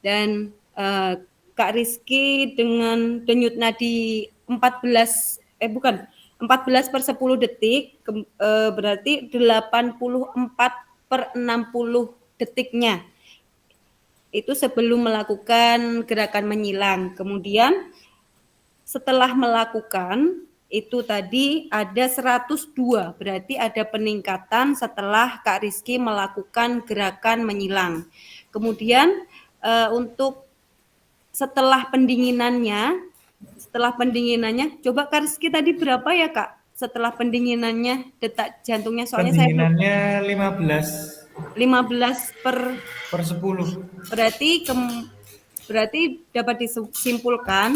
dan Kak Rizky dengan denyut nadi 14 per 10 detik, berarti 84/60 detiknya. Itu sebelum melakukan gerakan menyilang. Kemudian setelah melakukan itu tadi ada 102, berarti ada peningkatan setelah Kak Rizky melakukan gerakan menyilang. Kemudian untuk setelah pendinginannya, coba Kak Rizky tadi berapa ya Kak? Setelah pendinginannya detak jantungnya, soalnya Pendinginannya 15 per 10. Berarti dapat disimpulkan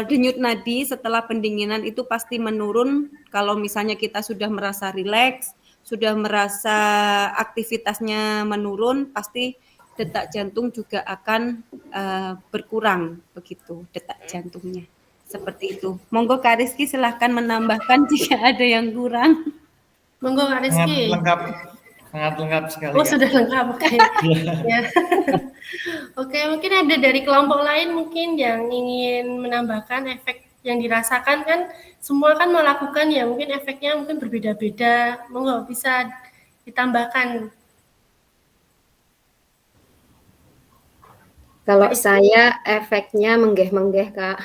denyut nadi setelah pendinginan itu pasti menurun. Kalau misalnya kita sudah merasa rileks, sudah merasa aktivitasnya menurun, pasti detak jantung juga akan berkurang, begitu detak jantungnya. Seperti itu. Monggo Kak Rizky silahkan menambahkan jika ada yang kurang. Monggo Kak Rizky. Sangat lengkap sekali. Oh, Kak. sudah lengkap. Oke. Ya. Oke, mungkin ada dari kelompok lain mungkin yang ingin menambahkan efek yang dirasakan, kan semua kan melakukan ya, mungkin efeknya mungkin berbeda-beda. Monggo bisa ditambahkan. Kalau saya efeknya menggeh-menggeh, Kak.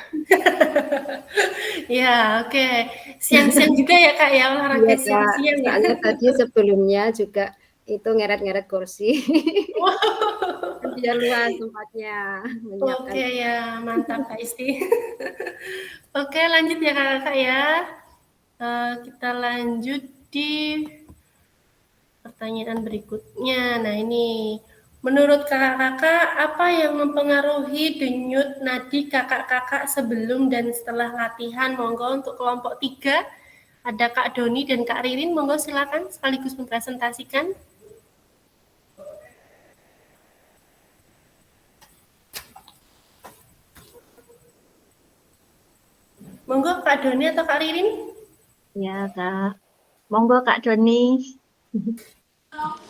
Ya, oke. Siang-siang juga ya Kak ya, olahraga Iya, Kak. siang-siang ya. Soalnya tadi sebelumnya juga itu ngeret-ngeret kursi. Biar luas tempatnya. menyiapkan. Oke ya, mantap Kak Isti. Oke, lanjut ya Kakak ya. Kita lanjut di pertanyaan berikutnya. Nah ini, menurut kakak-kakak apa yang mempengaruhi denyut nadi kakak-kakak sebelum dan setelah latihan? Monggo untuk kelompok 3 ada Kak Doni dan Kak Ririn. Monggo silakan sekaligus mempresentasikan. Monggo Kak Doni atau Kak Ririn? Ya, Kak. Monggo Kak Doni.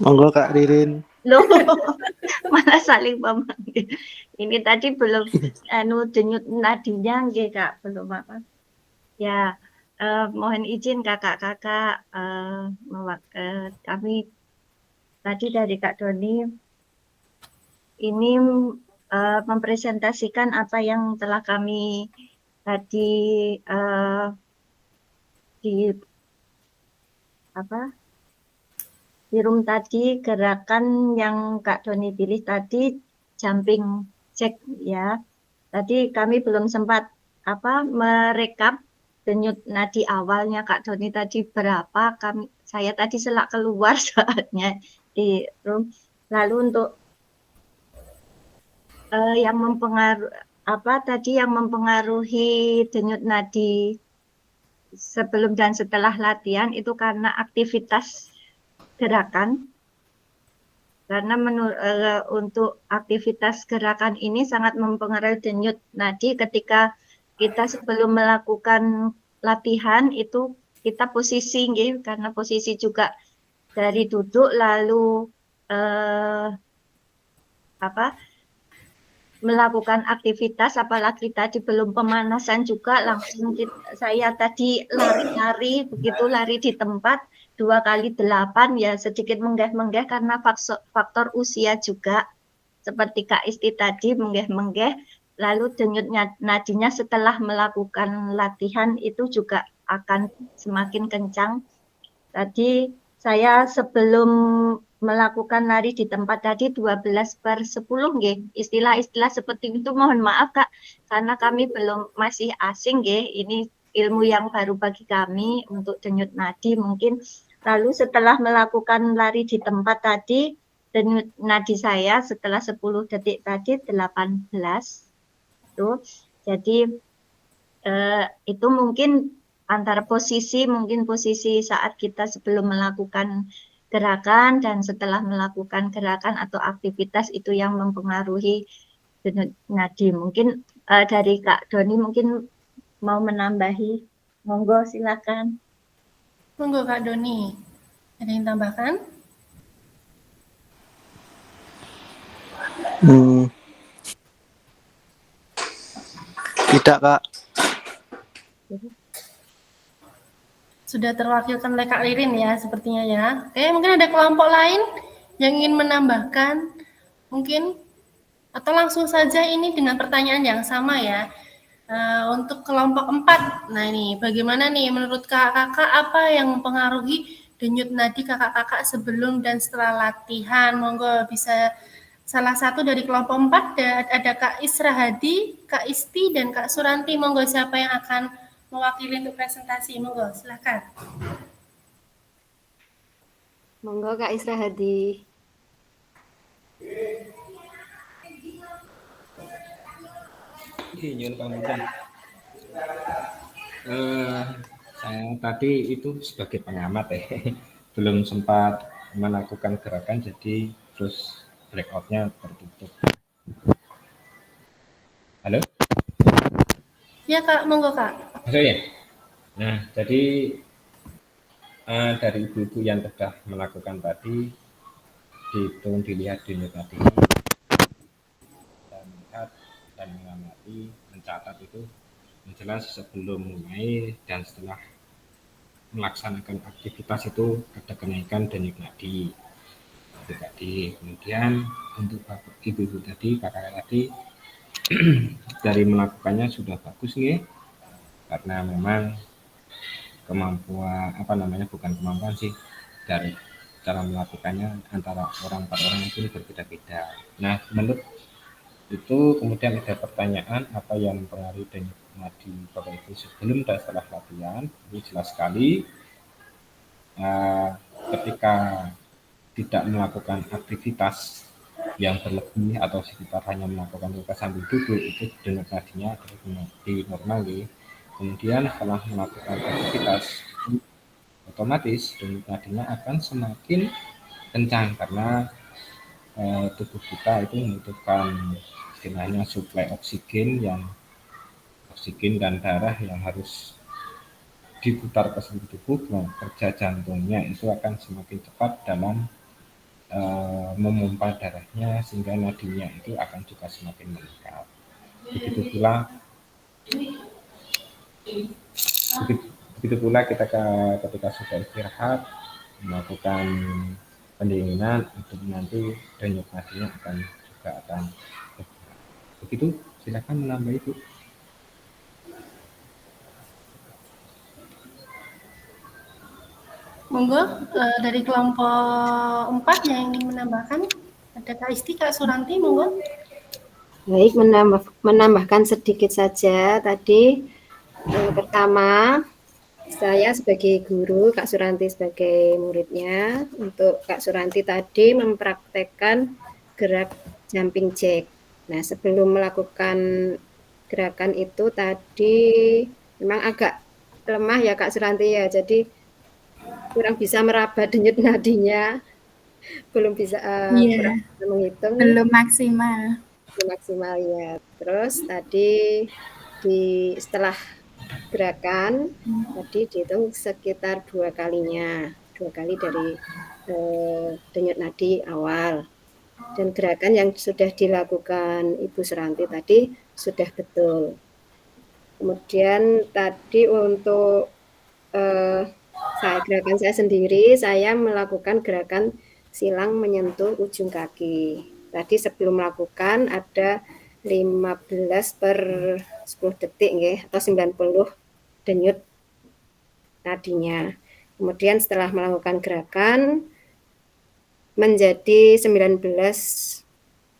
Monggo Kak Ririn. Loh, malah saling memanggil. Ini tadi belum denyut nadinya nggih, Kak, belum apa. Ya, mohon izin kakak-kakak, kami tadi dari Kak Doni ini mempresentasikan apa yang telah kami tadi di room tadi, gerakan yang Kak Doni pilih tadi jumping jack ya. Tadi kami belum sempat merekap denyut nadi awalnya Kak Doni tadi berapa. Saya tadi selak keluar saatnya di room. Lalu untuk yang mempengaruhi denyut nadi sebelum dan setelah latihan itu karena aktivitas gerakan, karena untuk aktivitas gerakan ini sangat mempengaruhi denyut nadi. Ketika kita sebelum melakukan latihan itu kita posisi, karena posisi juga dari duduk lalu melakukan aktivitas, apalagi tadi belum pemanasan juga langsung saya tadi lari-lari begitu, lari di tempat 2x8 ya, sedikit menggeh-menggeh karena faktor usia juga seperti Kak Isti tadi menggeh-menggeh. Lalu denyut nadinya setelah melakukan latihan itu juga akan semakin kencang. Tadi saya sebelum melakukan lari di tempat tadi 12/10 nggih. Istilah-istilah seperti itu mohon maaf Kak, karena kami masih asing nggih. Ini ilmu yang baru bagi kami untuk denyut nadi mungkin. Lalu setelah melakukan lari di tempat tadi denyut nadi saya setelah 10 detik tadi 18 tuh. Jadi itu mungkin antara mungkin posisi saat kita sebelum melakukan gerakan dan setelah melakukan gerakan atau aktivitas itu yang mempengaruhi denyut nadi. Mungkin dari Kak Doni mungkin mau menambahi, monggo silakan. Monggo Kak Doni, ada yang tambahkan? Tidak, Kak. Sudah terwakilkan oleh Kak Ririn ya, sepertinya ya. Oke, mungkin ada kelompok lain yang ingin menambahkan, mungkin, atau langsung saja ini dengan pertanyaan yang sama ya. Untuk kelompok 4, nah ini bagaimana nih menurut kakak-kakak apa yang mempengaruhi denyut nadi kakak-kakak sebelum dan setelah latihan? Monggo bisa salah satu dari kelompok 4, ada Kak Isra Hadi, Kak Isti, dan Kak Suranti. Monggo siapa yang akan mewakili untuk presentasi? Monggo, silakan. Monggo Kak Isra Hadi. Nyun Pamujan. Saya tadi itu sebagai pengamat belum sempat melakukan gerakan, jadi terus breakout-nya tertutup. Halo? Ya Kak, monggo Kak. Ya. Nah, jadi dari ibu-ibu yang sudah melakukan tadi, dilihat denyut nadi, dan melihat dan mengamati, mencatat itu jelas sebelum mulai dan setelah melaksanakan aktivitas itu ada kenaikan denyut nadi. Kemudian untuk ibu-ibu tadi, kakak tadi dari melakukannya sudah bagus nih, karena memang bukan kemampuan sih, dari cara melakukannya antara orang per orang itu berbeda-beda. Nah, menurut itu kemudian ada pertanyaan apa yang mempengaruhi denyut nadi Bapak Ibu sebelum dan setelah latihan. Ini jelas sekali ketika tidak melakukan aktivitas yang berlebih atau sekitar hanya melakukan yoga sambil duduk, itu denyut nadinya di normal. Kemudian setelah melakukan aktivitas, otomatis denyut nadinya akan semakin kencang karena tubuh kita itu membutuhkan istilahnya suplai oksigen dan darah yang harus diputar ke seluruh tubuh. Kerja jantungnya itu akan semakin cepat dalam memompa darahnya, sehingga nadinya itu akan juga semakin meningkat. Begitu pula kita ketika sudah istirahat melakukan pendinginan, untuk nanti denyut nadinya akan bergerak. Begitu, silakan menambah Ibu. Monggo dari kelompok 4 yang ingin menambahkan, ada Kak Isti, Kak Suranti, monggo. Baik, menambahkan sedikit saja tadi. Pertama, saya sebagai guru, Kak Suranti sebagai muridnya. Untuk Kak Suranti tadi mempraktekkan gerak jumping jack. Nah, sebelum melakukan gerakan itu tadi memang agak lemah ya Kak Suranti ya, jadi kurang bisa meraba denyut nadinya, belum bisa menghitung. Belum maksimal Ya. Terus tadi setelah gerakan tadi dihitung sekitar 2 kali dari denyut nadi awal. Dan gerakan yang sudah dilakukan Ibu Suranti tadi sudah betul. Kemudian tadi untuk gerakan saya sendiri, saya melakukan gerakan silang menyentuh ujung kaki. Tadi sebelum melakukan ada 15 per 10 detik atau 90 denyut nadinya. Kemudian setelah melakukan gerakan menjadi 19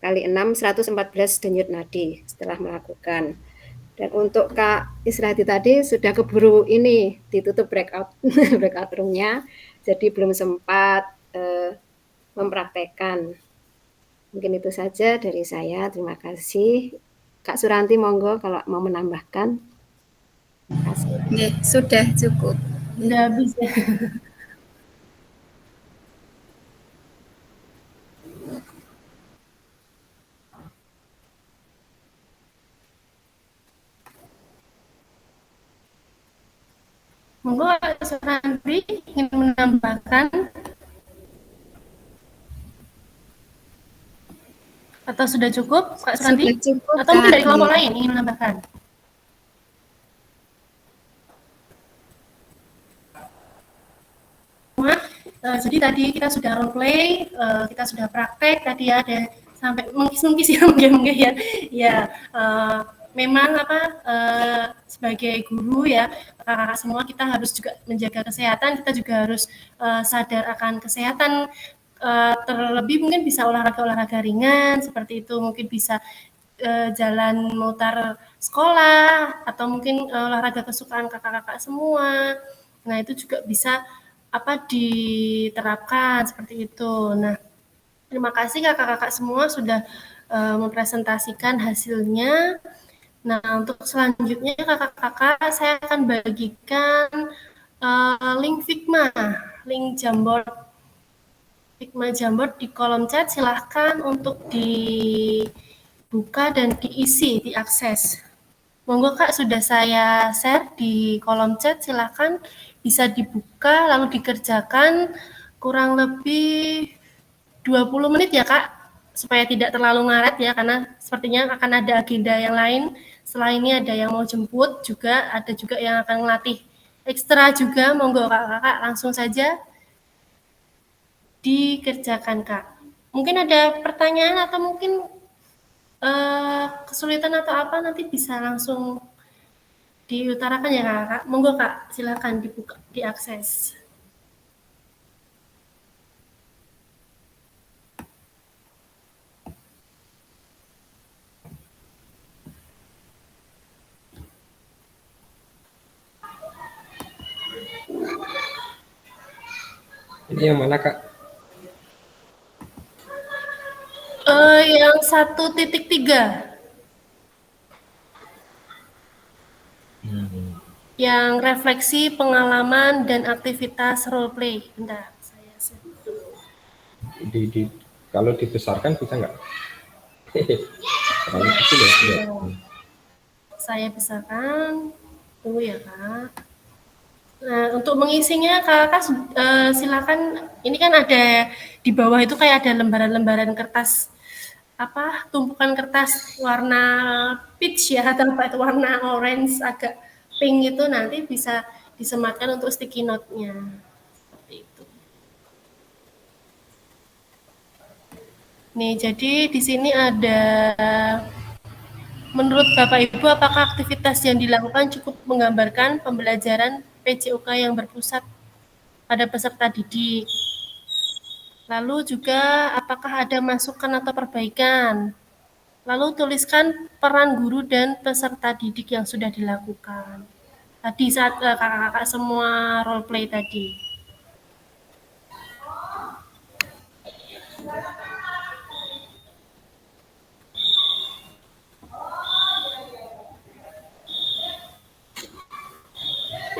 kali 6, 114 denyut nadi setelah melakukan. Dan untuk Kak Isra Hadi tadi sudah keburu ditutup breakout room-nya, jadi belum sempat mempraktekkan. Mungkin itu saja dari saya. Terima kasih. Kak Suranti, monggo kalau mau menambahkan. Terima kasih. Nggih, sudah cukup. Udah habis ya. Monggo Kak Suranti ingin menambahkan atau sudah cukup Kak Suranti? Sudah cukup, Atau mungkin Kak. dari kelompok lain ingin menambahkan? Jadi tadi kita sudah role play, kita sudah praktek tadi ya, ada sampai mengkis-mengkis ya, mungkin ya. Ya, memang sebagai guru ya, kakak-kakak semua kita harus juga menjaga kesehatan, kita juga harus sadar akan kesehatan, terlebih mungkin bisa olahraga-olahraga ringan seperti itu, mungkin bisa jalan mutar sekolah atau mungkin olahraga kesukaan kakak-kakak semua. Nah, itu juga bisa diterapkan seperti itu. Nah, terima kasih kakak-kakak semua sudah mempresentasikan hasilnya. Nah, untuk selanjutnya kakak-kakak saya akan bagikan link Figma, link Jamboard. Figma Jamboard di kolom chat, silahkan untuk dibuka dan diisi, diakses. Monggo Kak, sudah saya share di kolom chat, silahkan bisa dibuka lalu dikerjakan kurang lebih 20 menit ya Kak, supaya tidak terlalu ngaret ya, karena sepertinya akan ada agenda yang lain. Setelah ini ada yang mau jemput juga, ada juga yang akan melatih ekstra juga. Monggo Kakak langsung saja dikerjakan Kak. Mungkin ada pertanyaan atau mungkin kesulitan atau apa, nanti bisa langsung diutarakan ya Kak. Monggo Kak, silakan dibuka, diakses. Ini yang mana Kak? Yang 1.3. Yang refleksi pengalaman dan aktivitas role play. Bentar, saya set dulu. Kalau dibesarkan bisa nggak? Kalau kecil ya. Saya besarkan. Tunggu ya Kak. Nah, untuk mengisinya Kakak silakan. Ini kan ada di bawah itu kayak ada lembaran-lembaran kertas, tumpukan kertas warna peach ya, atau warna orange agak pink itu, nanti bisa disematkan untuk sticky note-nya. Seperti itu. Nih, jadi di sini ada, menurut Bapak Ibu, apakah aktivitas yang dilakukan cukup menggambarkan pembelajaran PJOK yang berpusat pada peserta didik? Lalu juga apakah ada masukan atau perbaikan? Lalu tuliskan peran guru dan peserta didik yang sudah dilakukan. Tadi saat kakak-kakak semua role play tadi.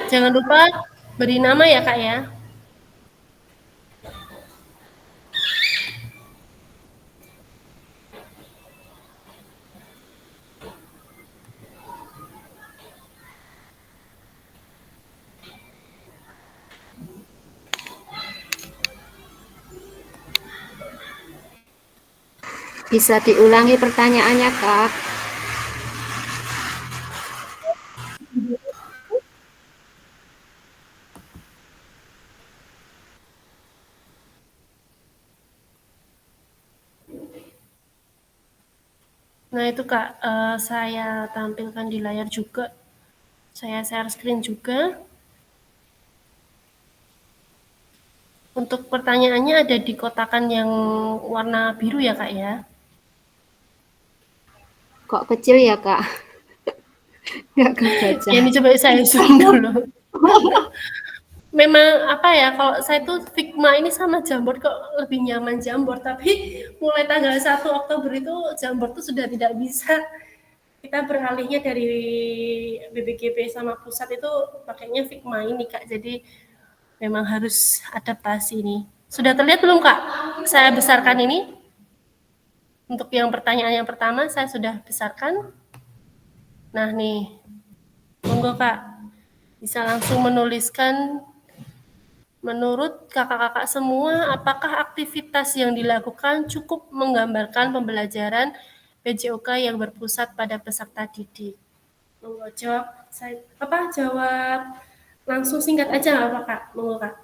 Jangan lupa beri nama ya Kak ya. Bisa diulangi pertanyaannya, Kak? Nah itu Kak, saya tampilkan di layar juga. Saya share screen juga. Untuk pertanyaannya ada di kotakan yang warna biru ya Kak ya. Kok kecil ya Kak? Nggak kebaca. Ya, ini coba saya zoom dulu. memang apa ya, kalau saya tuh Figma ini sama Jamboard kok lebih nyaman Jamboard, tapi mulai tanggal 1 Oktober itu Jamboard tuh sudah tidak bisa. Kita beralihnya dari BBGP sama pusat itu pakainya Figma ini Kak, jadi memang harus adaptasi nih. Sudah terlihat belum Kak? Saya besarkan ini. Untuk yang pertanyaan yang pertama saya sudah besarkan. Nah nih, monggo Kak, bisa langsung menuliskan menurut kakak-kakak semua, apakah aktivitas yang dilakukan cukup menggambarkan pembelajaran PJOK yang berpusat pada peserta didik? Monggo jawab, jawab langsung singkat aja nggak apa Kak? Monggo Kak.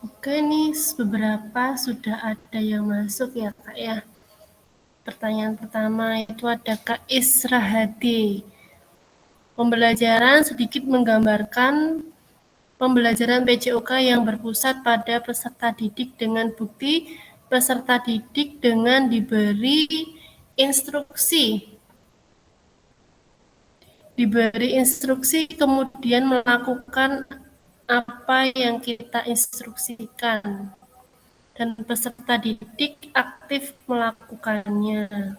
Oke nih, beberapa sudah ada yang masuk ya Kak ya. Pertanyaan pertama itu ada Kak Isra Hadi. Pembelajaran sedikit menggambarkan pembelajaran PJOK yang berpusat pada peserta didik dengan bukti peserta didik dengan diberi instruksi kemudian melakukan apa yang kita instruksikan dan peserta didik aktif melakukannya.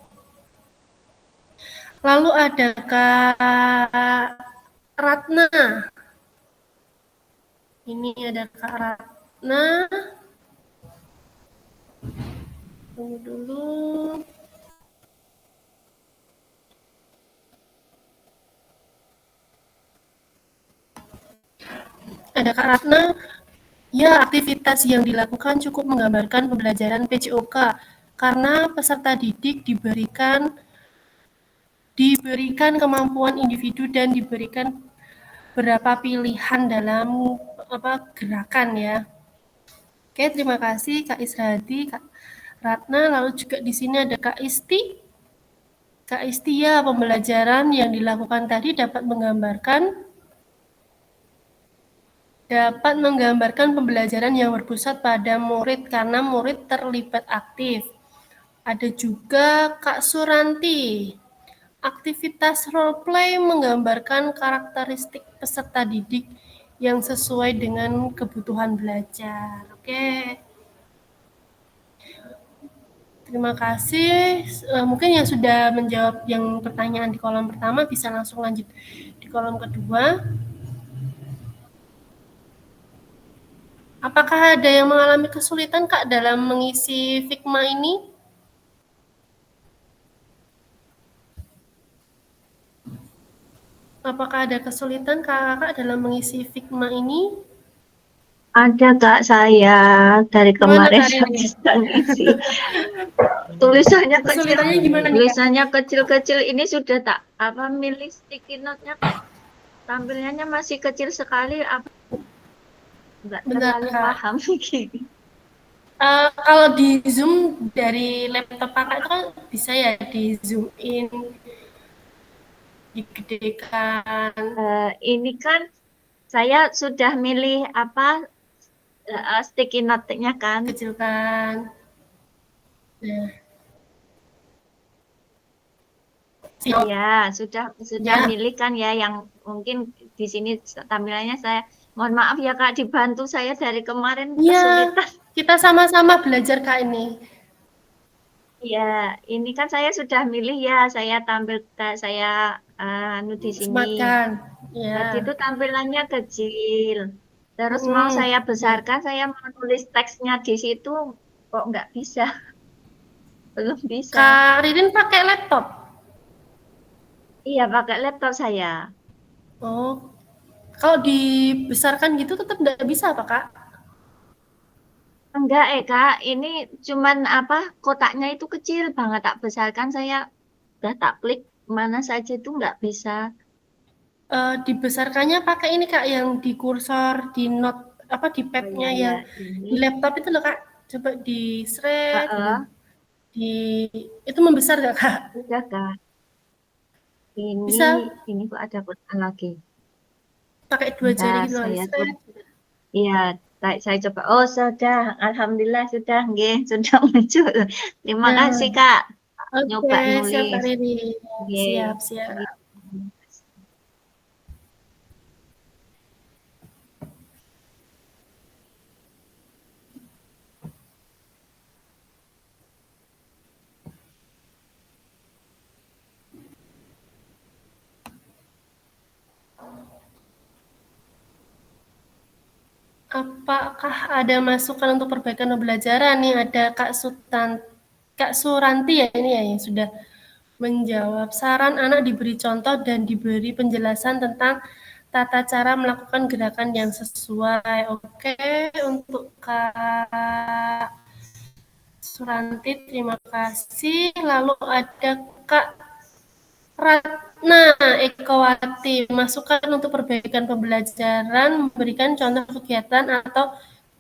Lalu ada Kak Ratna. Ini ada Kak Ratna. Tunggu dulu. Ada Kak Ratna. Ya, aktivitas yang dilakukan cukup menggambarkan pembelajaran PJOK karena peserta didik diberikan kemampuan individu dan diberikan beberapa pilihan dalam gerakan ya. Oke, terima kasih Kak Isradi, Kak Ratna. Lalu juga di sini ada Kak Isti. Kak Isti, ya, pembelajaran yang dilakukan tadi dapat menggambarkan pembelajaran yang berpusat pada murid karena murid terlibat aktif. Ada juga Kak Suranti. Aktivitas role play menggambarkan karakteristik peserta didik yang sesuai dengan kebutuhan belajar. Oke. Terima kasih. Mungkin yang sudah menjawab yang pertanyaan di kolom pertama bisa langsung lanjut di kolom kedua. Apakah ada yang mengalami kesulitan Kak dalam mengisi Figma ini? Apakah ada kesulitan Kakak dalam mengisi Figma ini? Ada Kak, saya dari Gimana, kemarin Kak saya Rini? bisa ngisi. Tulisannya kecil, Kesulitannya gimana nih, Kak? tulisannya kecil-kecil ini sudah tak milih sticky note-nya kok tampilannya masih kecil sekali, nggak Bentar, terlalu Kak. paham gini. Kalau di Zoom dari laptop Kakak itu kan bisa ya di zoom in, digedekan. Ini kan saya sudah milih sticky note-nya kan. Kecilkan. Nah. Ya, sudah Ya. milih kan ya, yang mungkin di sini tampilannya saya mohon maaf ya Kak, dibantu saya dari kemarin Iya, kesulitan. kita sama-sama belajar Kak ini. Ya, ini kan saya sudah milih ya, saya di sini. Sematkan. Ya. Tadi itu tampilannya kecil. Terus mau saya besarkan, saya mau tulis teksnya di situ kok nggak bisa. Belum bisa. Kak Ririn pakai laptop? Iya, pakai laptop saya. Oh, kalau dibesarkan gitu tetap nggak bisa apa Kak? Enggak Kak, ini cuman kotaknya itu kecil banget, tak besarkan saya udah tak klik mana saja itu nggak bisa. Dibesarkannya pakai ini Kak yang di kursor di note di pad-nya Oh, iya, yang di laptop itu loh Kak. Coba di shred itu membesar nggak Kak? Udah Kak. Ini Bisa. Ini kok ada kotak lagi. Pakai 2 jari gitu Saya shred. Iya, saya coba. Oh, sudah. Alhamdulillah sudah, nggih, sudah muncul. Terima kasih, Kak. Nyoba Oke, nulis. siap Kak Ririn. Nggih. Siap. Apakah ada masukan untuk perbaikan pembelajaran? Nih ada Kak Suranti ya ini ya yang sudah menjawab. Saran anak diberi contoh dan diberi penjelasan tentang tata cara melakukan gerakan yang sesuai. Oke, untuk Kak Suranti terima kasih. Lalu ada Kak Ratna Ekowati, masukan untuk perbaikan pembelajaran, memberikan contoh kegiatan atau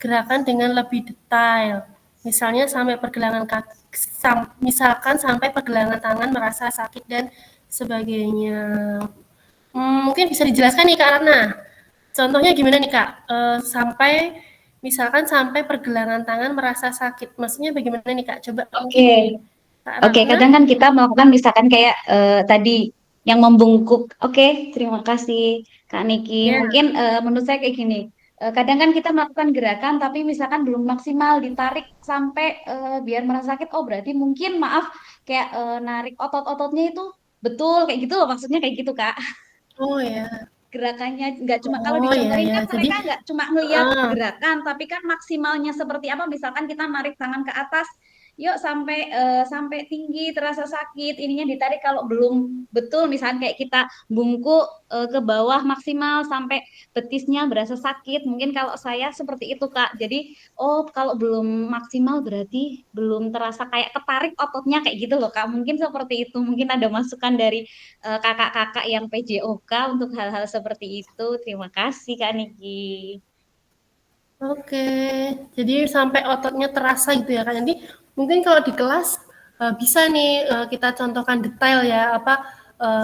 gerakan dengan lebih detail. Misalnya sampai pergelangan kaki, misalkan sampai pergelangan tangan merasa sakit dan sebagainya. Mungkin bisa dijelaskan nih Kak Ratna. Contohnya gimana nih Kak? Misalkan sampai pergelangan tangan merasa sakit. Maksudnya bagaimana nih Kak? Coba mungkin Kak Oke, Ratna. kadang kan kita melakukan misalkan kayak tadi yang membungkuk. Oke, terima kasih Kak Niki. Ya. Mungkin menurut saya kayak gini. Kadang kan kita melakukan gerakan tapi misalkan belum maksimal ditarik sampai biar merasa sakit. Oh, berarti mungkin maaf kayak narik otot-ototnya itu betul kayak gitu loh. Maksudnya kayak gitu, Kak. Oh ya. Gerakannya nggak cuma kalau Oh ya dicontohin ya. kan Jadi mereka nggak cuma ngelihat gerakan tapi kan maksimalnya seperti apa, misalkan kita narik tangan ke atas yuk sampai tinggi terasa sakit, ininya ditarik, kalau belum betul misalkan kayak kita bungkuk ke bawah maksimal sampai betisnya berasa sakit, mungkin kalau saya seperti itu Kak. Jadi oh kalau belum maksimal berarti belum terasa kayak ketarik ototnya kayak gitu loh Kak, mungkin seperti itu. Mungkin ada masukan dari kakak-kakak yang PJOK untuk hal-hal seperti itu. Terima kasih Kak Niki. Oke, jadi sampai ototnya terasa gitu ya Kak. Nanti mungkin kalau di kelas bisa nih kita contohkan detail ya,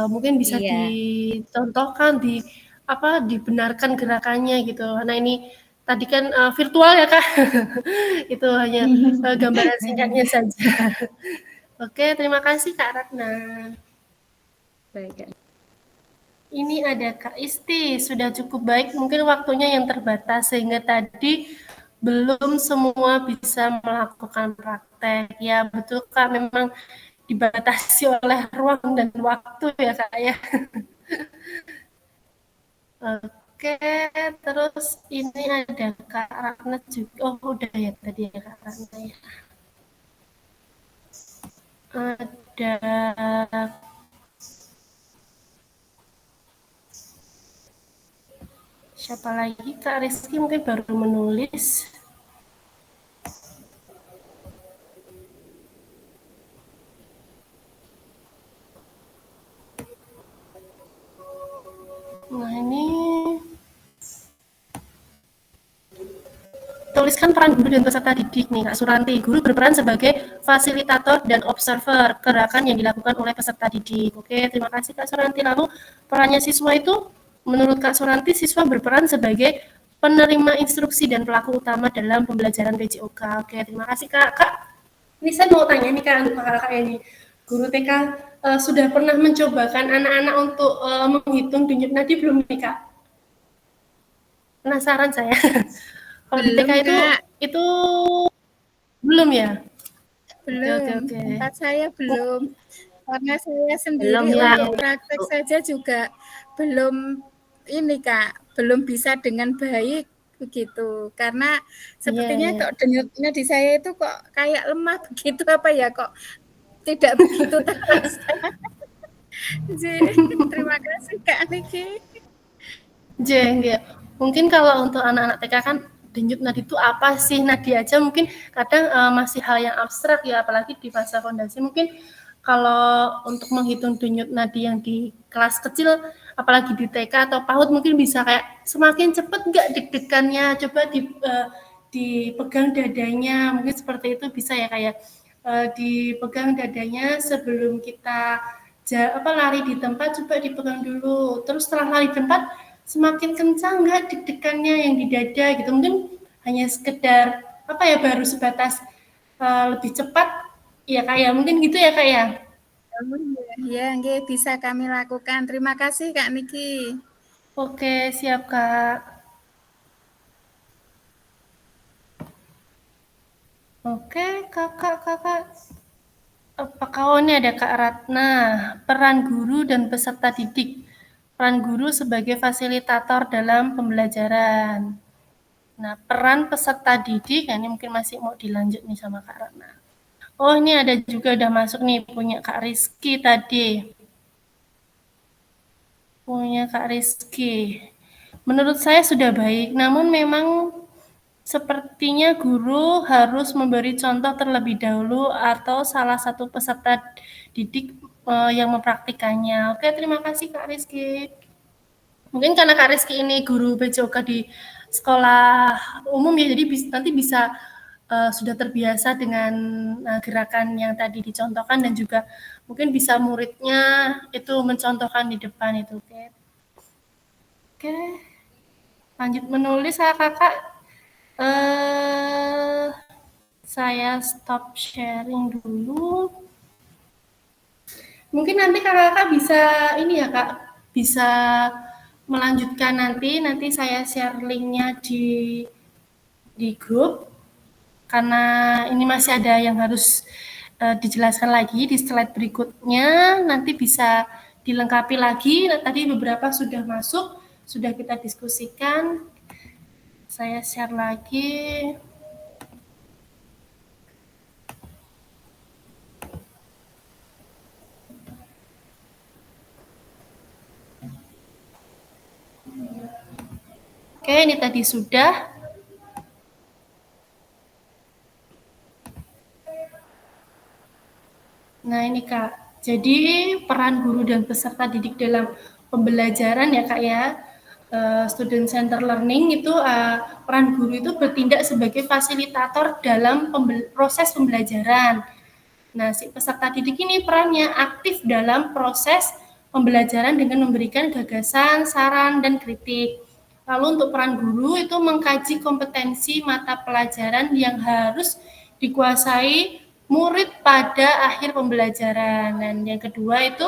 mungkin bisa Iya. dicontohkan, dibenarkan gerakannya gitu. Karena ini tadi kan virtual ya Kak, itu hanya gambaran singkatnya saja. Oke, terima kasih Kak Ratna. Baik, Kak. Ini ada Kak Isti, sudah cukup baik, mungkin waktunya yang terbatas sehingga tadi belum semua bisa melakukan praktek. Ya betul Kak, memang dibatasi oleh ruang dan waktu ya Kak ya. Oke, terus ini ada Kak Ratna juga. Oh udah ya tadi ya Kak Ratna ya. Ada siapa lagi? Kak Rizky mungkin baru menulis. Nah ini tuliskan peran guru dan peserta didik nih Kak Suranti. Guru berperan sebagai fasilitator dan observer gerakan yang dilakukan oleh peserta didik. Oke, terima kasih Kak Suranti. Lalu perannya siswa itu menurut Kak Suranti, siswa berperan sebagai penerima instruksi dan pelaku utama dalam pembelajaran PJOK. Oke, terima kasih Kak. Kak, ini saya mau tanya nih Kak untuk kakak ini. Guru TK sudah pernah mencobakan anak-anak untuk menghitung denyut nadi belum nih Kak? Penasaran saya. Kalau di TK itu belum ya? Belum. Oke. Tempat saya belum. Karena saya sendiri Belum, ya. untuk praktek saja juga belum ini Kak, belum bisa dengan baik begitu. Karena sepertinya kok denyutnya di saya itu kok kayak lemah begitu apa ya, kok tidak begitu terasa. Jadi, terima kasih Kak Niki. Mungkin kalau untuk anak-anak TK kan denyut nadi itu apa sih? Nadi aja mungkin kadang masih hal yang abstrak ya, apalagi di fase fondasi. Mungkin kalau untuk menghitung denyut nadi yang di kelas kecil, apalagi di TK atau PAUD mungkin bisa kayak semakin cepat nggak deg-degannya, coba dipegang dadanya, mungkin seperti itu bisa ya kayak dipegang dadanya sebelum kita lari di tempat, coba dipegang dulu. Terus setelah lari di tempat semakin kencang nggak deg-degannya yang di dada gitu, mungkin hanya sekedar baru sebatas lebih cepat ya Kak ya, mungkin gitu ya Kak ya. Ya, nggih, bisa kami lakukan. Terima kasih Kak Niki. Oke, siap Kak. Oke, kakak. Apakah ini ada Kak Ratna, peran guru dan peserta didik. Peran guru sebagai fasilitator dalam pembelajaran. Nah, peran peserta didik, ini mungkin masih mau dilanjut nih sama Kak Ratna. Oh, ini ada juga udah masuk nih, punya Kak Rizky tadi. Punya Kak Rizky. Menurut saya sudah baik, namun memang sepertinya guru harus memberi contoh terlebih dahulu atau salah satu peserta didik yang mempraktikannya. Oke, terima kasih Kak Rizky. Mungkin karena Kak Rizky ini guru PJOK di sekolah umum ya, jadi nanti bisa sudah terbiasa dengan gerakan yang tadi dicontohkan, dan juga mungkin bisa muridnya itu mencontohkan di depan itu. Oke. Lanjut menulis kakak. Saya stop sharing dulu. Mungkin nanti kakak bisa ini ya kak, bisa melanjutkan nanti saya share linknya di grup, karena ini masih ada yang harus dijelaskan lagi di slide berikutnya, nanti bisa dilengkapi lagi. Tadi beberapa sudah masuk, sudah kita diskusikan. Saya share lagi. Oke, ini tadi sudah. Nah, ini Kak. Jadi peran guru dan peserta didik dalam pembelajaran ya Kak ya. Student center learning itu peran guru itu bertindak sebagai fasilitator dalam proses pembelajaran. Nah, si peserta didik ini perannya aktif dalam proses pembelajaran dengan memberikan gagasan, saran, dan kritik. Lalu untuk peran guru itu mengkaji kompetensi mata pelajaran yang harus dikuasai murid pada akhir pembelajaran. Dan yang kedua itu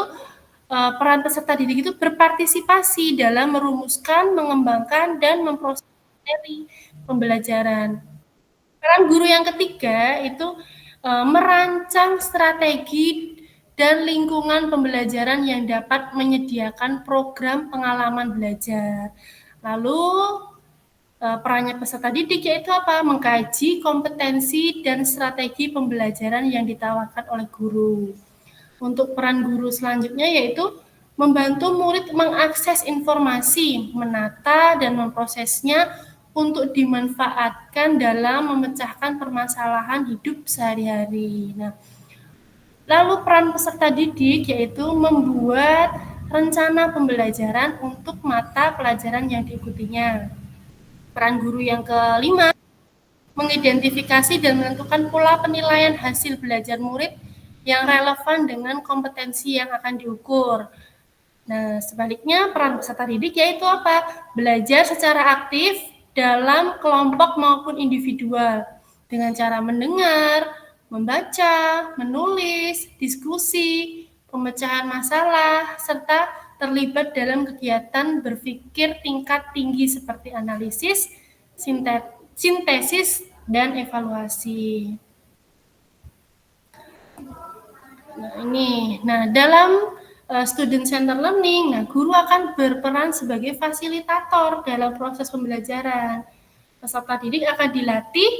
peran peserta didik itu berpartisipasi dalam merumuskan, mengembangkan, dan memproses materi pembelajaran. Peran guru yang ketiga itu merancang strategi dan lingkungan pembelajaran yang dapat menyediakan program pengalaman belajar. Lalu perannya peserta didik yaitu apa? Mengkaji kompetensi dan strategi pembelajaran yang ditawarkan oleh guru. Untuk peran guru selanjutnya yaitu membantu murid mengakses informasi, menata dan memprosesnya untuk dimanfaatkan dalam memecahkan permasalahan hidup sehari-hari. Nah, lalu peran peserta didik yaitu membuat rencana pembelajaran untuk mata pelajaran yang diikutinya. Peran guru yang kelima, mengidentifikasi dan menentukan pola penilaian hasil belajar murid yang relevan dengan kompetensi yang akan diukur. Nah, sebaliknya peran peserta didik yaitu apa? Belajar secara aktif dalam kelompok maupun individual dengan cara mendengar, membaca, menulis, diskusi, pemecahan masalah, serta terlibat dalam kegiatan berpikir tingkat tinggi seperti analisis, sintesis, dan evaluasi. Nah, dalam student center learning, nah guru akan berperan sebagai fasilitator dalam proses pembelajaran. Peserta didik akan dilatih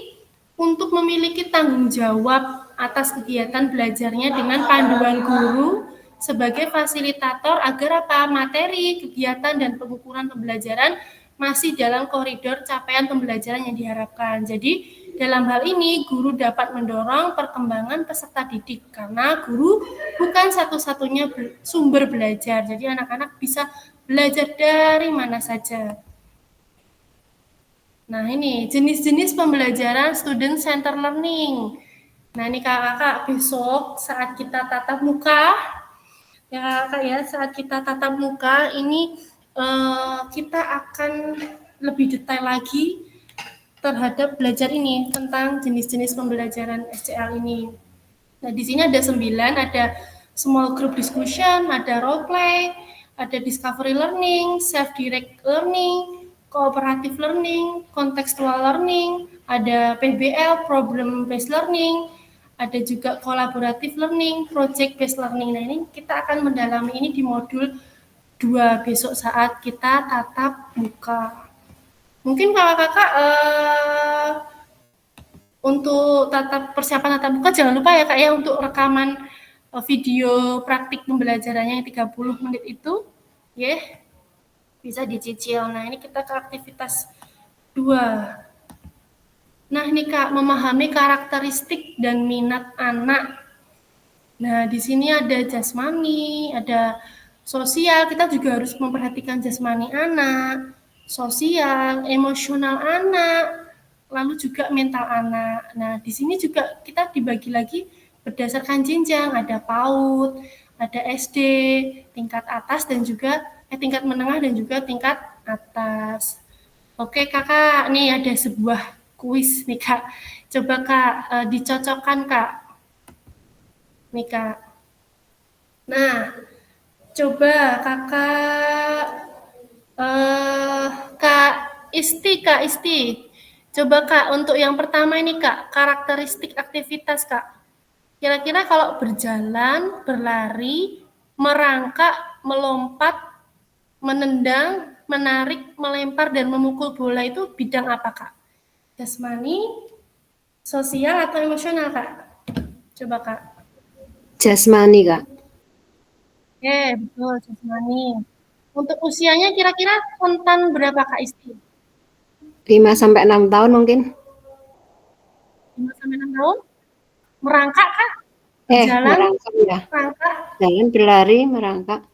untuk memiliki tanggung jawab atas kegiatan belajarnya dengan panduan guru sebagai fasilitator agar materi, kegiatan, dan pengukuran pembelajaran masih dalam koridor capaian pembelajaran yang diharapkan. Jadi, dalam hal ini, guru dapat mendorong perkembangan peserta didik karena guru bukan satu-satunya sumber belajar. Jadi, anak-anak bisa belajar dari mana saja. Nah, ini jenis-jenis pembelajaran student center learning. Nah, ini kakak besok saat kita tatap muka, ya kak ya, saat kita tatap muka ini kita akan lebih detail lagi terhadap belajar ini tentang jenis-jenis pembelajaran SCL ini. Nah, di sini ada 9, ada small group discussion, ada role play, ada discovery learning, self-direct learning, cooperative learning, contextual learning, ada PBL, problem based learning, ada juga collaborative learning, project based learning. Nah, ini kita akan mendalami ini di modul 2 besok saat kita tatap muka. Mungkin kakak-kakak untuk persiapan tatap muka jangan lupa ya kak ya untuk rekaman video praktik pembelajarannya yang 30 menit itu, ya, bisa dicicil. Nah, ini kita ke aktivitas 2. Nah, ini Kak, memahami karakteristik dan minat anak. Nah, di sini ada jasmani, ada sosial, kita juga harus memperhatikan jasmani anak, sosial, emosional anak, lalu juga mental anak. Nah, di sini juga kita dibagi lagi berdasarkan jenjang, ada PAUD, ada SD, tingkat atas dan juga tingkat menengah dan juga tingkat atas. Oke Kakak, nih ada sebuah kuis nih Kak. Coba Kak dicocokkan Kak. Nih Kak. Nah, coba Kakak Kak Isti. Coba Kak untuk yang pertama ini Kak, karakteristik aktivitas Kak. Kira-kira kalau berjalan, berlari, merangkak, melompat, menendang, menarik, melempar, dan memukul bola itu bidang apa Kak? Jasmani, sosial, atau emosional Kak? Coba Kak. Jasmani, Kak. Oke, betul, jasmani. Untuk usianya kira-kira rentan berapa Kak Isti? 5-6 tahun mungkin. 5-6 tahun? Merangkak Kak? Berjalan, Merangkak ya. merangkak. Jalan, berlari, merangkak.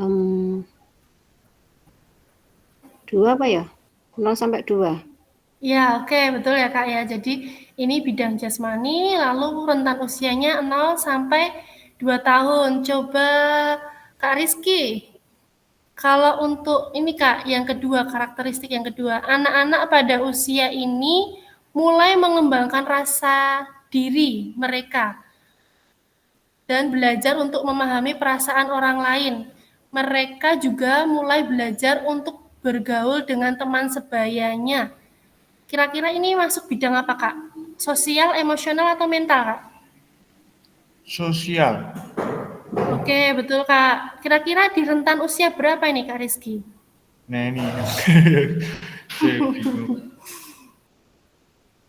2 apa ya? 0-2. Ya, oke, betul ya Kak ya. Jadi ini bidang jasmani, lalu rentan usianya 0-2 tahun. Coba Kak Rizky, kalau untuk ini Kak, yang kedua, karakteristik yang kedua, anak-anak pada usia ini mulai mengembangkan rasa diri mereka dan belajar untuk memahami perasaan orang lain. Mereka juga mulai belajar untuk bergaul dengan teman sebayanya. Kira-kira ini masuk bidang apa, Kak? Sosial, emosional, atau mental, Kak? Sosial. Oke, betul, Kak. Kira-kira di rentan usia berapa ini, Kak Rizky? Nah, ini. Saya bingung.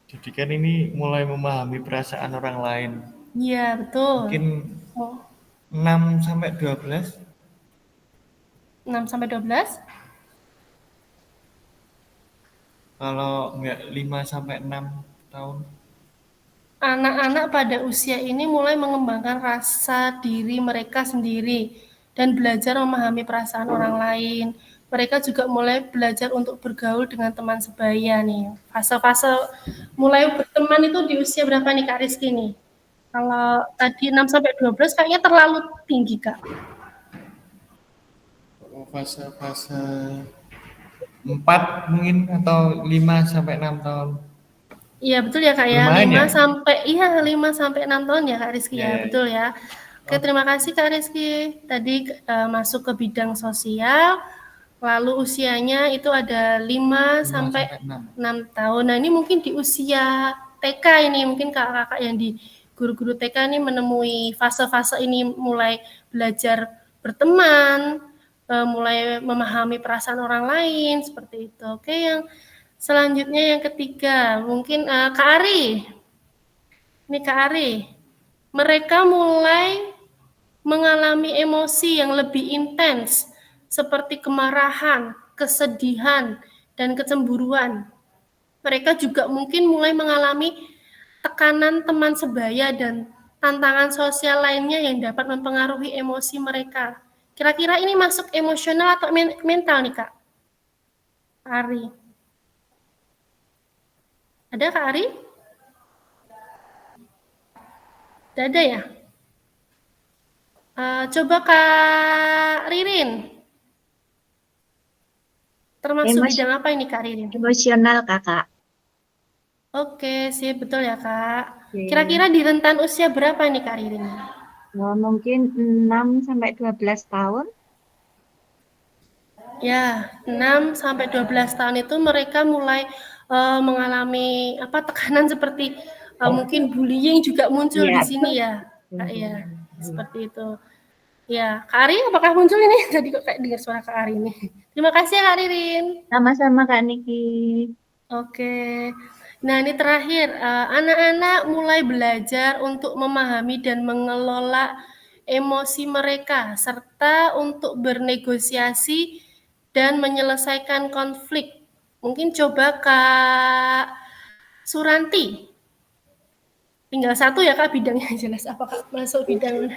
Jadi kan ini mulai memahami perasaan orang lain. Iya, betul. Mungkin 6-12. 6-12? Kalau enggak 5-6 tahun. Anak-anak pada usia ini mulai mengembangkan rasa diri mereka sendiri dan belajar memahami perasaan orang lain. Mereka juga mulai belajar untuk bergaul dengan teman sebaya nih. Fase-fase mulai berteman itu di usia berapa nih Kak Rizky nih? Kalau tadi 6-12 kayaknya terlalu tinggi Kak. Fase-fase 4 mungkin atau 5-6 tahun. Iya betul ya Kak ya. Lumayan 5-6 tahun ya Kak Rizky ya. Betul ya. Oke, terima kasih Kak Rizky. Tadi masuk ke bidang sosial. Lalu usianya itu ada 5-6 tahun. Nah, ini mungkin di usia TK ini, mungkin kakak-kakak yang di guru-guru TK ini menemui fase-fase ini, mulai belajar berteman, mulai memahami perasaan orang lain, seperti itu. Oke, yang selanjutnya yang ketiga, mungkin Kak Ari. Ini Kak Ari. Mereka mulai mengalami emosi yang lebih intens, seperti kemarahan, kesedihan, dan kecemburuan. Mereka juga mungkin mulai mengalami tekanan teman sebaya dan tantangan sosial lainnya yang dapat mempengaruhi emosi mereka. Kira-kira ini masuk emosional atau mental nih Kak? Ari. Ada Kak Ari? Tidak ada ya? Coba Kak Ririn. Termasuk bidang apa ini Kak Ririn? Emosional Kakak. Oke, sip, betul ya Kak. Kira-kira di rentan usia berapa nih Kak Ririn? Mungkin 6-12 tahun. Ya, 6-12 tahun itu mereka mulai mengalami tekanan seperti mungkin bullying juga muncul di sini ya, Kak ya. Seperti itu. Ya, Kak Ari, apakah muncul ini? Tadi kok kayak dengar suara Kak Ari ini. Terima kasih ya Kak Ririn. Sama-sama Kak Niki. Oke. Nah, ini terakhir, anak-anak mulai belajar untuk memahami dan mengelola emosi mereka, serta untuk bernegosiasi dan menyelesaikan konflik. Mungkin coba Kak Suranti. Tinggal satu ya Kak bidangnya, jelas apakah masuk bidang?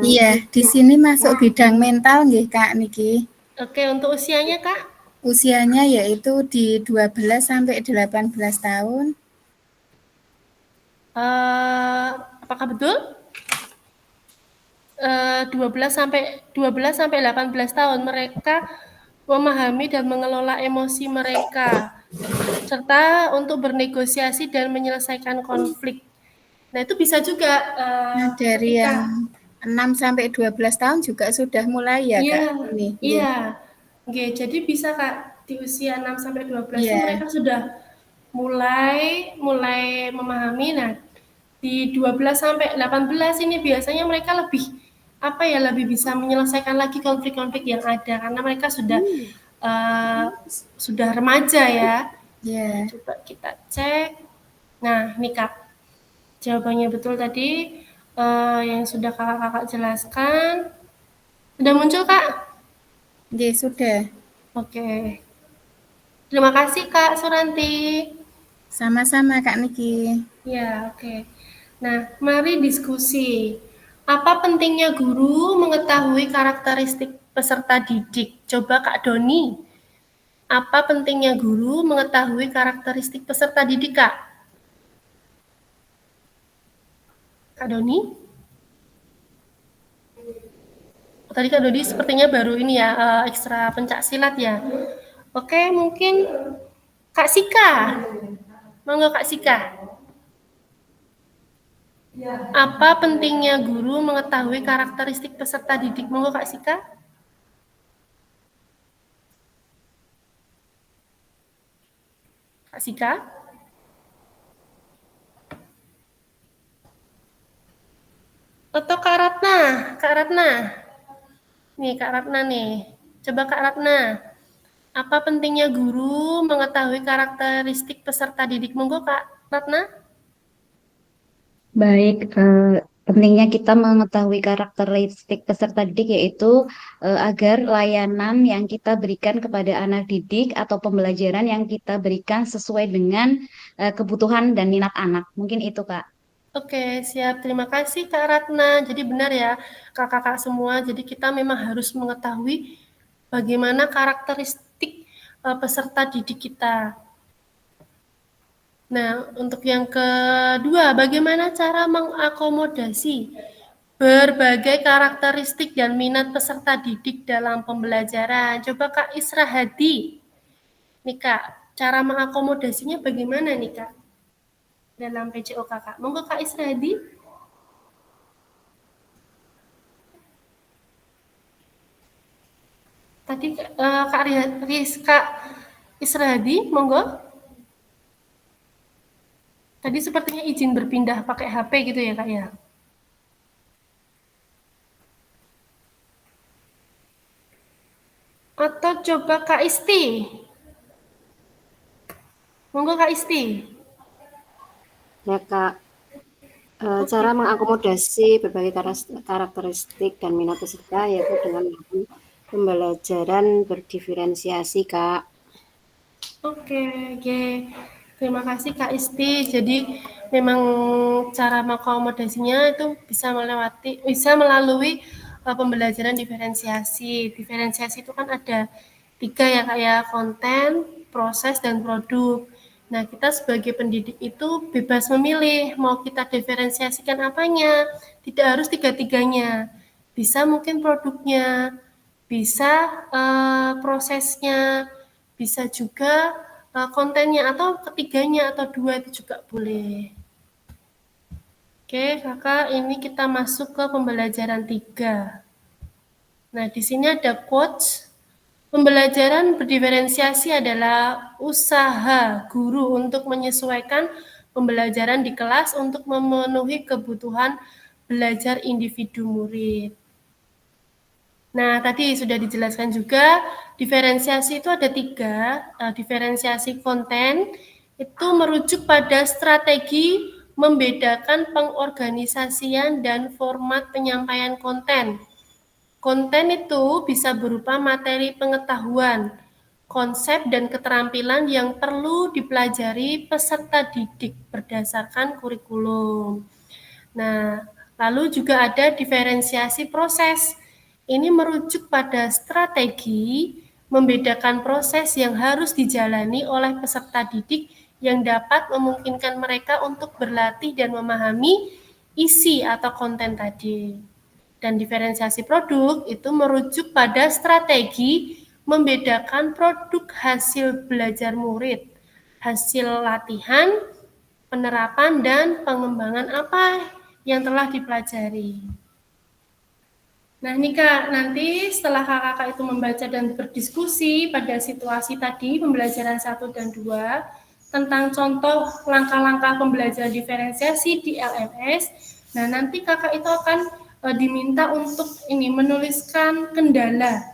Iya, di sini masuk bidang mental nggih Kak Niki. Oke, untuk usianya Kak? usianya yaitu di 12 sampai 18 tahun. Apakah betul? 12 sampai 18 tahun mereka memahami dan mengelola emosi mereka serta untuk bernegosiasi dan menyelesaikan konflik. Nah, itu bisa juga dari yang 6 sampai 12 tahun juga sudah mulai ya, iya, Kak? Iya. Oke, jadi bisa Kak di usia 6 sampai 12 itu Iya. mereka sudah mulai memahami. Nah, di 12 sampai 18 ini biasanya mereka lebih lebih bisa menyelesaikan lagi konflik-konflik yang ada karena mereka sudah remaja ya. Iya. Coba kita cek. Nah, nih Kak, jawabannya betul tadi yang sudah kakak-kakak jelaskan. Sudah muncul Kak? Iya, sudah. Oke. Terima kasih Kak Suranti. Sama-sama Kak Niki. Ya, oke. Nah, mari diskusi. Apa pentingnya guru mengetahui karakteristik peserta didik? Coba Kak Doni. Apa pentingnya guru mengetahui karakteristik peserta didik, Kak? Kak Doni? Tadi Kak Doni sepertinya baru ini ya, ekstra pencak silat ya. Oke, mungkin Kak Sika. Monggo Kak Sika. Apa pentingnya guru mengetahui karakteristik peserta didik? Monggo Kak Sika. Kak Sika? Atau Kak Ratna? Kak Ratna? Nih Kak Ratna nih. Coba Kak Ratna. Apa pentingnya guru mengetahui karakteristik peserta didik? Monggo Kak Ratna. Baik, pentingnya kita mengetahui karakteristik peserta didik yaitu agar layanan yang kita berikan kepada anak didik atau pembelajaran yang kita berikan sesuai dengan kebutuhan dan minat anak. Mungkin itu, Kak. Oke, siap. Terima kasih Kak Ratna. Jadi benar ya, kakak-kakak semua. Jadi kita memang harus mengetahui bagaimana karakteristik peserta didik kita. Nah, untuk yang kedua, bagaimana cara mengakomodasi berbagai karakteristik dan minat peserta didik dalam pembelajaran? Coba Kak Isra Hadi. Nih Kak, cara mengakomodasinya bagaimana nih Kak? Dalam PJO Kakak. Monggo Kak Isra Hadi. Tadi Kak Isra Hadi, monggo. Tadi sepertinya izin berpindah pakai HP gitu ya Kak ya? Atau coba Kak Isti. Monggo Kak Isti. Ya Kak, cara mengakomodasi berbagai karakteristik dan minat peserta yaitu dengan melakukan pembelajaran berdiferensiasi Kak. Oke. Terima kasih Kak Isti. Jadi memang cara mengakomodasinya itu bisa melalui pembelajaran diferensiasi. Diferensiasi itu kan ada 3 ya Kak ya, konten, proses, dan produk. Nah, kita sebagai pendidik itu bebas memilih mau kita diferensiasikan apanya. Tidak harus 3-tiganya. Bisa mungkin produknya, bisa prosesnya, bisa juga kontennya atau ketiganya atau 2 itu juga boleh. Oke, Kakak, ini kita masuk ke pembelajaran 3. Nah, di sini ada quotes. Pembelajaran berdiferensiasi adalah usaha guru untuk menyesuaikan pembelajaran di kelas untuk memenuhi kebutuhan belajar individu murid. Nah, tadi sudah dijelaskan juga, diferensiasi itu ada 3. Diferensiasi konten itu merujuk pada strategi membedakan pengorganisasian dan format penyampaian konten. Konten itu bisa berupa materi pengetahuan, konsep dan keterampilan yang perlu dipelajari peserta didik berdasarkan kurikulum. Nah, lalu juga ada diferensiasi proses. Ini merujuk pada strategi membedakan proses yang harus dijalani oleh peserta didik yang dapat memungkinkan mereka untuk berlatih dan memahami isi atau konten tadi. Dan diferensiasi produk itu merujuk pada strategi membedakan produk hasil belajar murid, hasil latihan, penerapan, dan pengembangan apa yang telah dipelajari. Nah ini Kak, nanti setelah kakak itu membaca dan berdiskusi pada situasi tadi, pembelajaran 1 dan 2, tentang contoh langkah-langkah pembelajaran diferensiasi di LMS, nah nanti kakak itu akan diminta untuk ini menuliskan kendala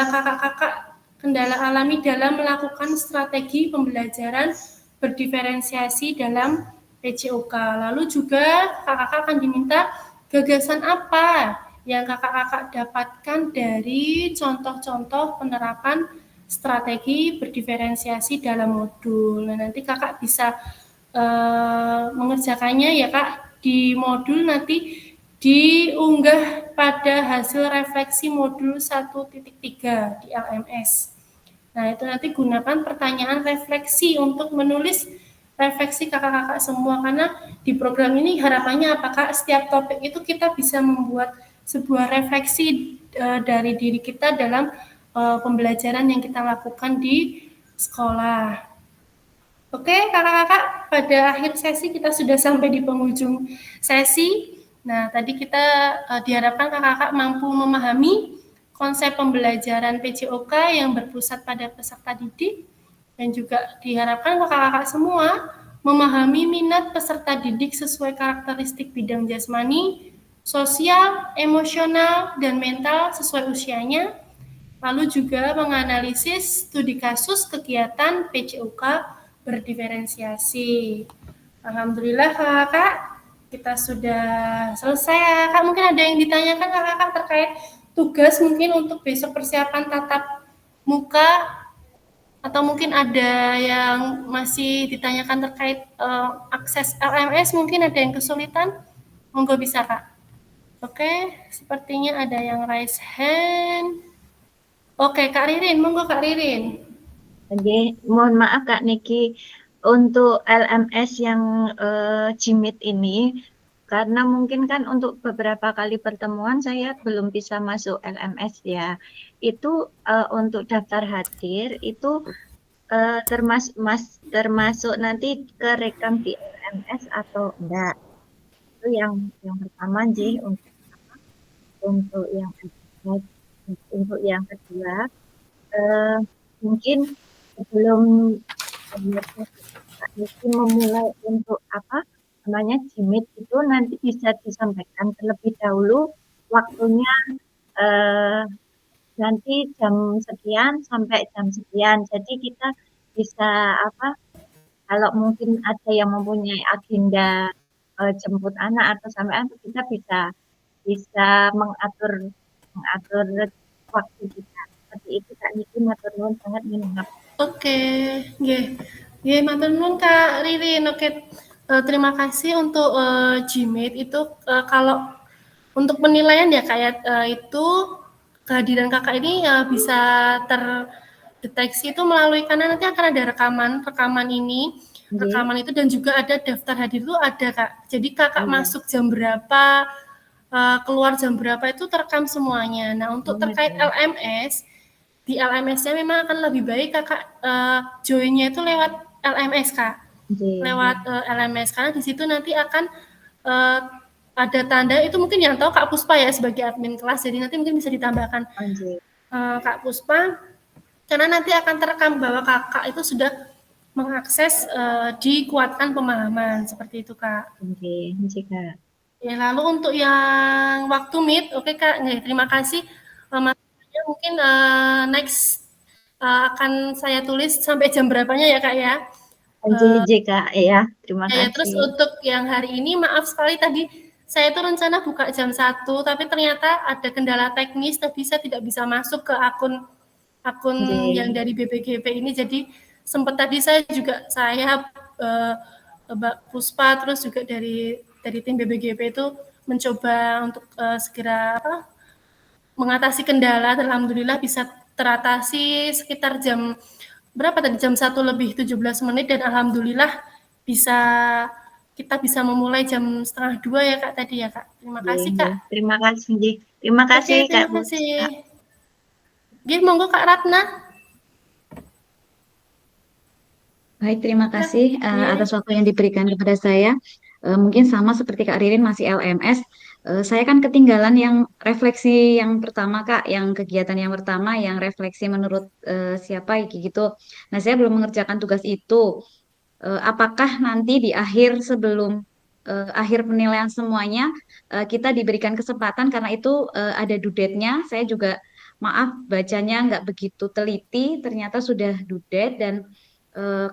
kakak-kakak, kendala alami dalam melakukan strategi pembelajaran berdiferensiasi dalam PJOK. Lalu juga kakak-kakak akan diminta gagasan apa yang kakak-kakak dapatkan dari contoh-contoh penerapan strategi berdiferensiasi dalam modul. Nah, nanti kakak bisa mengerjakannya ya Kak di modul, nanti diunggah pada hasil refleksi modul 1.3 di LMS. Nah, itu nanti gunakan pertanyaan refleksi untuk menulis refleksi kakak-kakak semua, karena di program ini harapannya apakah setiap topik itu kita bisa membuat sebuah refleksi dari diri kita dalam pembelajaran yang kita lakukan di sekolah. Oke, kakak-kakak, pada akhir sesi kita sudah sampai di penghujung sesi. Nah, tadi kita diharapkan kakak-kakak mampu memahami konsep pembelajaran PJOK yang berpusat pada peserta didik, dan juga diharapkan kakak-kakak semua memahami minat peserta didik sesuai karakteristik bidang jasmani, sosial, emosional, dan mental sesuai usianya, lalu juga menganalisis studi kasus kegiatan PJOK berdiferensiasi. Alhamdulillah kakak, kita sudah selesai ya Kak. Mungkin ada yang ditanyakan kakak terkait tugas mungkin untuk besok persiapan tatap muka, atau mungkin ada yang masih ditanyakan terkait akses LMS, mungkin ada yang kesulitan, monggo bisa Kak. Oke, sepertinya ada yang raise hand. Oke, Kak Ririn, monggo Kak Ririn. Oke, mohon maaf Kak Niki, untuk LMS yang Jimit ini, karena mungkin kan untuk beberapa kali pertemuan saya belum bisa masuk LMS ya. Itu untuk daftar hadir itu termasuk nanti kerekam di LMS atau enggak? Itu yang pertama sih untuk yang kedua, mungkin sebelum memulai untuk Jimit itu nanti bisa disampaikan terlebih dahulu waktunya, nanti jam sekian sampai jam sekian. Jadi kita bisa kalau mungkin ada yang mempunyai agenda jemput anak atau sampai kita bisa mengatur waktu kita. Seperti itu Kak Niki, matur nuwun sangat minat. Oke, nggih matur nuwun Kak Ririn. Oke, terima kasih untuk Jimit itu kalau untuk penilaian ya Kak ya, itu kehadiran Kakak ini bisa terdeteksi itu melalui, karena nanti akan ada rekaman ini, rekaman itu, dan juga ada daftar hadir itu ada Kak. Jadi Kakak masuk jam berapa, keluar jam berapa itu terekam semuanya. Nah, untuk terkait LMS, di LMS-nya memang akan lebih baik Kakak join-nya itu lewat LMS Kak. Lewat LMS, karena di situ nanti akan ada tanda itu, mungkin yang tahu Kak Puspa ya sebagai admin kelas, jadi nanti mungkin bisa ditambahkan Kak Puspa, karena nanti akan terekam bahwa kakak itu sudah mengakses dikuatkan pemahaman, seperti itu Kak. Oke, Kak. Ya, lalu untuk yang waktu meet, oke Kak, terima kasih. Mungkin next akan saya tulis sampai jam berapanya ya Kak ya. Kak ya, terima kasih. Terus untuk yang hari ini, maaf sekali tadi saya itu rencana buka jam 1, tapi ternyata ada kendala teknis, tadi saya tidak bisa masuk ke akun yang dari BPGP ini, jadi sempat tadi saya Mbak Puspa, terus juga dari tim BPGP itu mencoba untuk segera mengatasi kendala, dan alhamdulillah bisa teratasi sekitar jam berapa tadi? Jam 1 lebih 17 menit dan alhamdulillah kita bisa memulai jam 1:30 ya Kak tadi ya Kak. Terima kasih Kak. Terima kasih. Terima kasih Oke, terima Kak Mus. kasih. Nggih, monggo Kak Ratna. Baik, terima kasih Nggih. atas waktu yang diberikan kepada saya. Mungkin sama seperti Kak Ririn masih LMS. Saya kan ketinggalan yang refleksi yang pertama Kak, yang kegiatan yang pertama, yang refleksi menurut siapa gitu. Nah, saya belum mengerjakan tugas itu. Apakah nanti di akhir sebelum akhir penilaian semuanya kita diberikan kesempatan karena itu ada due date-nya. Saya juga maaf bacanya nggak begitu teliti, ternyata sudah due date dan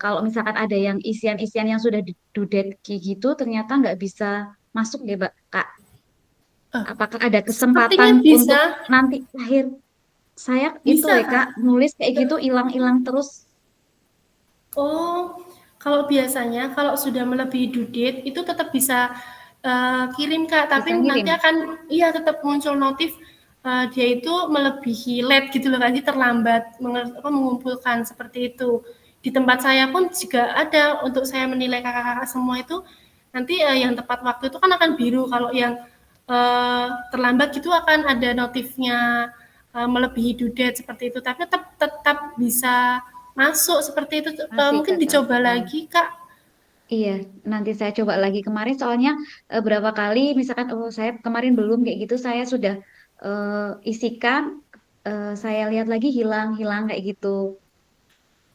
kalau misalkan ada yang isian-isian yang sudah due date kayak gitu ternyata nggak bisa masuk ya Mbak Kak. Apakah ada Sepertinya kesempatan bisa. untuk nanti akhir saya itu Bisa, ya Kak, nulis kayak gitu hilang-hilang terus. Oh, kalau biasanya kalau sudah melebihi due date itu tetap bisa kirim Kak, tapi Bisa nanti ngirim. iya tetap muncul notif dia itu melebihi late gitu loh, nanti terlambat mengumpulkan seperti itu. Di tempat saya pun juga ada untuk saya menilai kakak-kakak semua itu nanti yang tepat waktu itu kan akan biru, kalau yang terlambat gitu akan ada notifnya melebihi due date seperti itu, tapi tetap bisa masuk seperti itu. Masih Mungkin Kakak. dicoba lagi Kak. Iya, nanti saya coba lagi kemarin soalnya berapa kali misalkan saya kemarin belum kayak gitu saya sudah isikan saya lihat lagi hilang kayak gitu.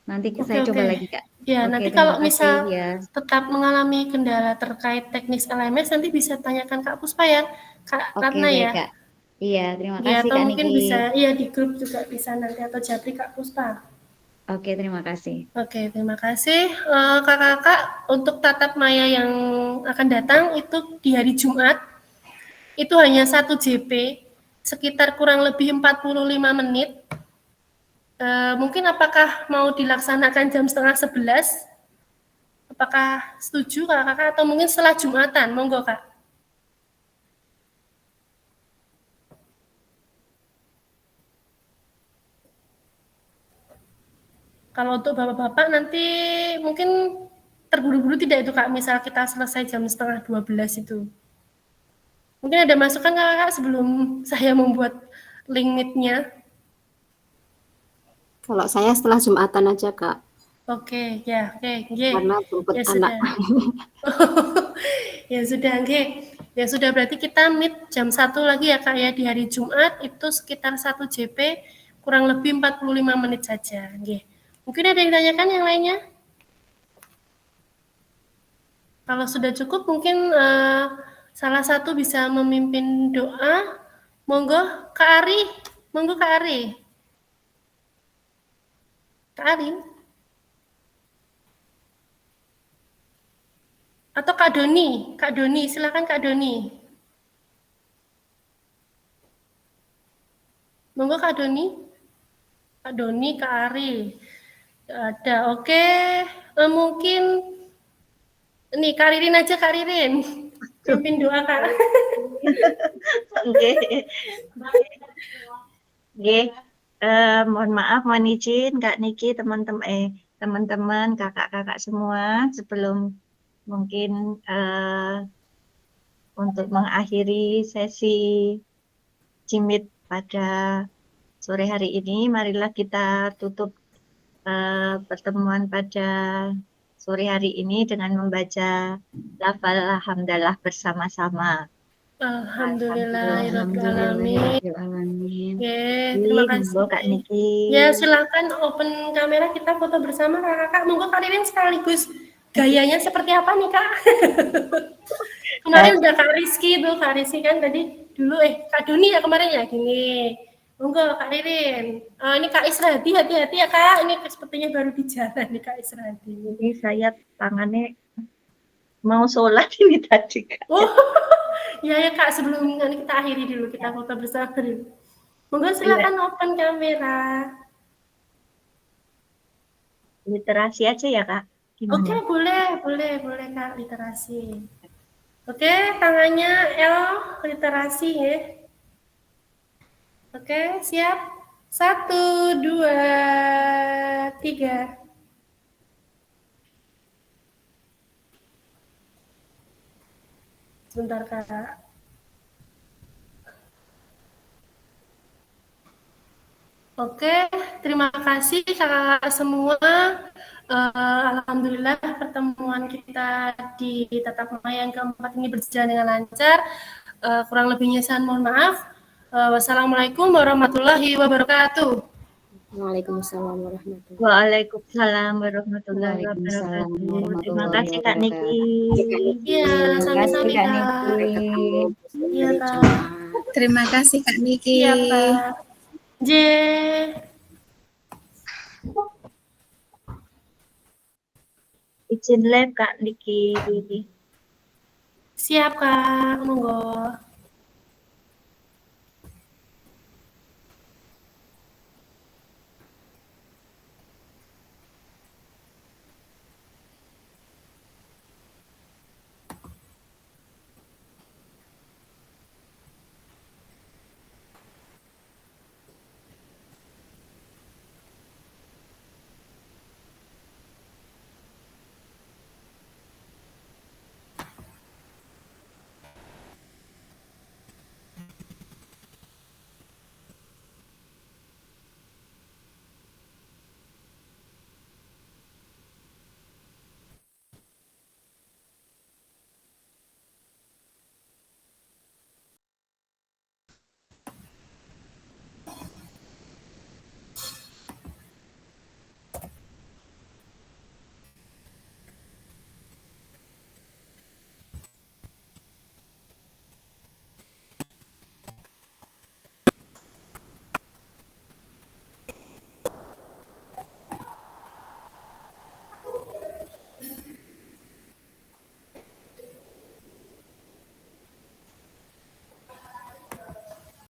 Nanti Oke, saya coba oke. lagi Kak. Ya, Oke, nanti terima kalau kasih misal ya. tetap mengalami kendala terkait teknis LMS nanti bisa tanyakan Kak Puspa ya, Kak Oke, Ratna baik ya. Kak. Iya, terima Ya, kasih atau Kak mungkin Niki. bisa iya di grup juga bisa nanti atau japri Kak Puspa. Oke, terima kasih. Oke, terima kasih. Kakak-kakak, untuk tatap maya yang akan datang itu di hari Jumat, itu hanya 1 JP, sekitar kurang lebih 45 menit. Mungkin apakah mau dilaksanakan jam 10:30? Apakah setuju kakak-kakak atau mungkin setelah Jumatan? Monggo Kak. Kalau untuk bapak-bapak nanti mungkin terburu-buru tidak itu Kak, misal kita selesai jam 11:30 itu. Mungkin ada masukan kakak sebelum saya membuat linknya. Kalau saya setelah Jumatan aja, Kak. Oke, ya, oke, nggih. Karena jemput Ya anak. sudah. Ya sudah, nggih. Ya sudah, berarti kita meet jam 1 lagi ya Kak ya di hari Jumat itu sekitar 1 JP kurang lebih 45 menit saja, nggih. Mungkin ada yang ditanyakan yang lainnya? Kalau sudah cukup mungkin salah satu bisa memimpin doa. Monggo Kak Ari, monggo Kak Ari. Kak Ari. Atau Kak Doni, silakan Kak Doni. Monggo Kak Doni. Kak Doni, Kak Ari. Ada, oke. Mungkin nih Kak Ririn aja, Kak Ririn. Pimpin doa Kak. Oke. Oke. Mohon maaf, mohon izin Kak Niki, teman-teman, kakak-kakak semua, sebelum mungkin untuk mengakhiri sesi Jimit pada sore hari ini, marilah kita tutup pertemuan pada sore hari ini dengan membaca lafal hamdalah bersama-sama. Alhamdulillahirrahmanirrahim. Terima kasih. Kak Niki. Ya, silakan open kamera kita foto bersama kakak. Monggo Kak Ririn sekaligus gayanya seperti apa nih Kak? Kemarin udah Kak Rizky tuh, Kak Rizky kan tadi dulu Kak Doni ya kemarin ya gini. Monggo Kak Ririn. Ini Kak Isradi, hati-hati ya Kak. Ini sepertinya baru di jalan nih Kak Isradi. Ini saya tangannya mau sholat ini tadi Kak. Oh, ya Kak, sebelum nanti kita akhiri dulu, kita foto bersama dulu. Monggo silakan open kamera. Literasi aja ya Kak. Gimana? Oke, boleh Kak, literasi. Oke, tangannya L, literasi ya. Oke, siap. 1, 2, 3. Sebentar, Kak. Oke, terima kasih kakak semua. Alhamdulillah pertemuan kita di tatap muka yang keempat ini berjalan dengan lancar. Kurang lebihnya saya mohon maaf. Wassalamualaikum warahmatullahi wabarakatuh. Waalaikumsalam warahmatullahi Waalaikumsalam warahmatullahi Waalaikumsalam wabarakatuh. Terima warahmatullahi kasih Kak Niki. Iya, Terima kasih sami-sami Kak Kak. Niki. Iya, Kak. Terima kasih Kak Niki. Iya, Kak. J. Izin live Kak Niki. Siap, Kak. Monggo.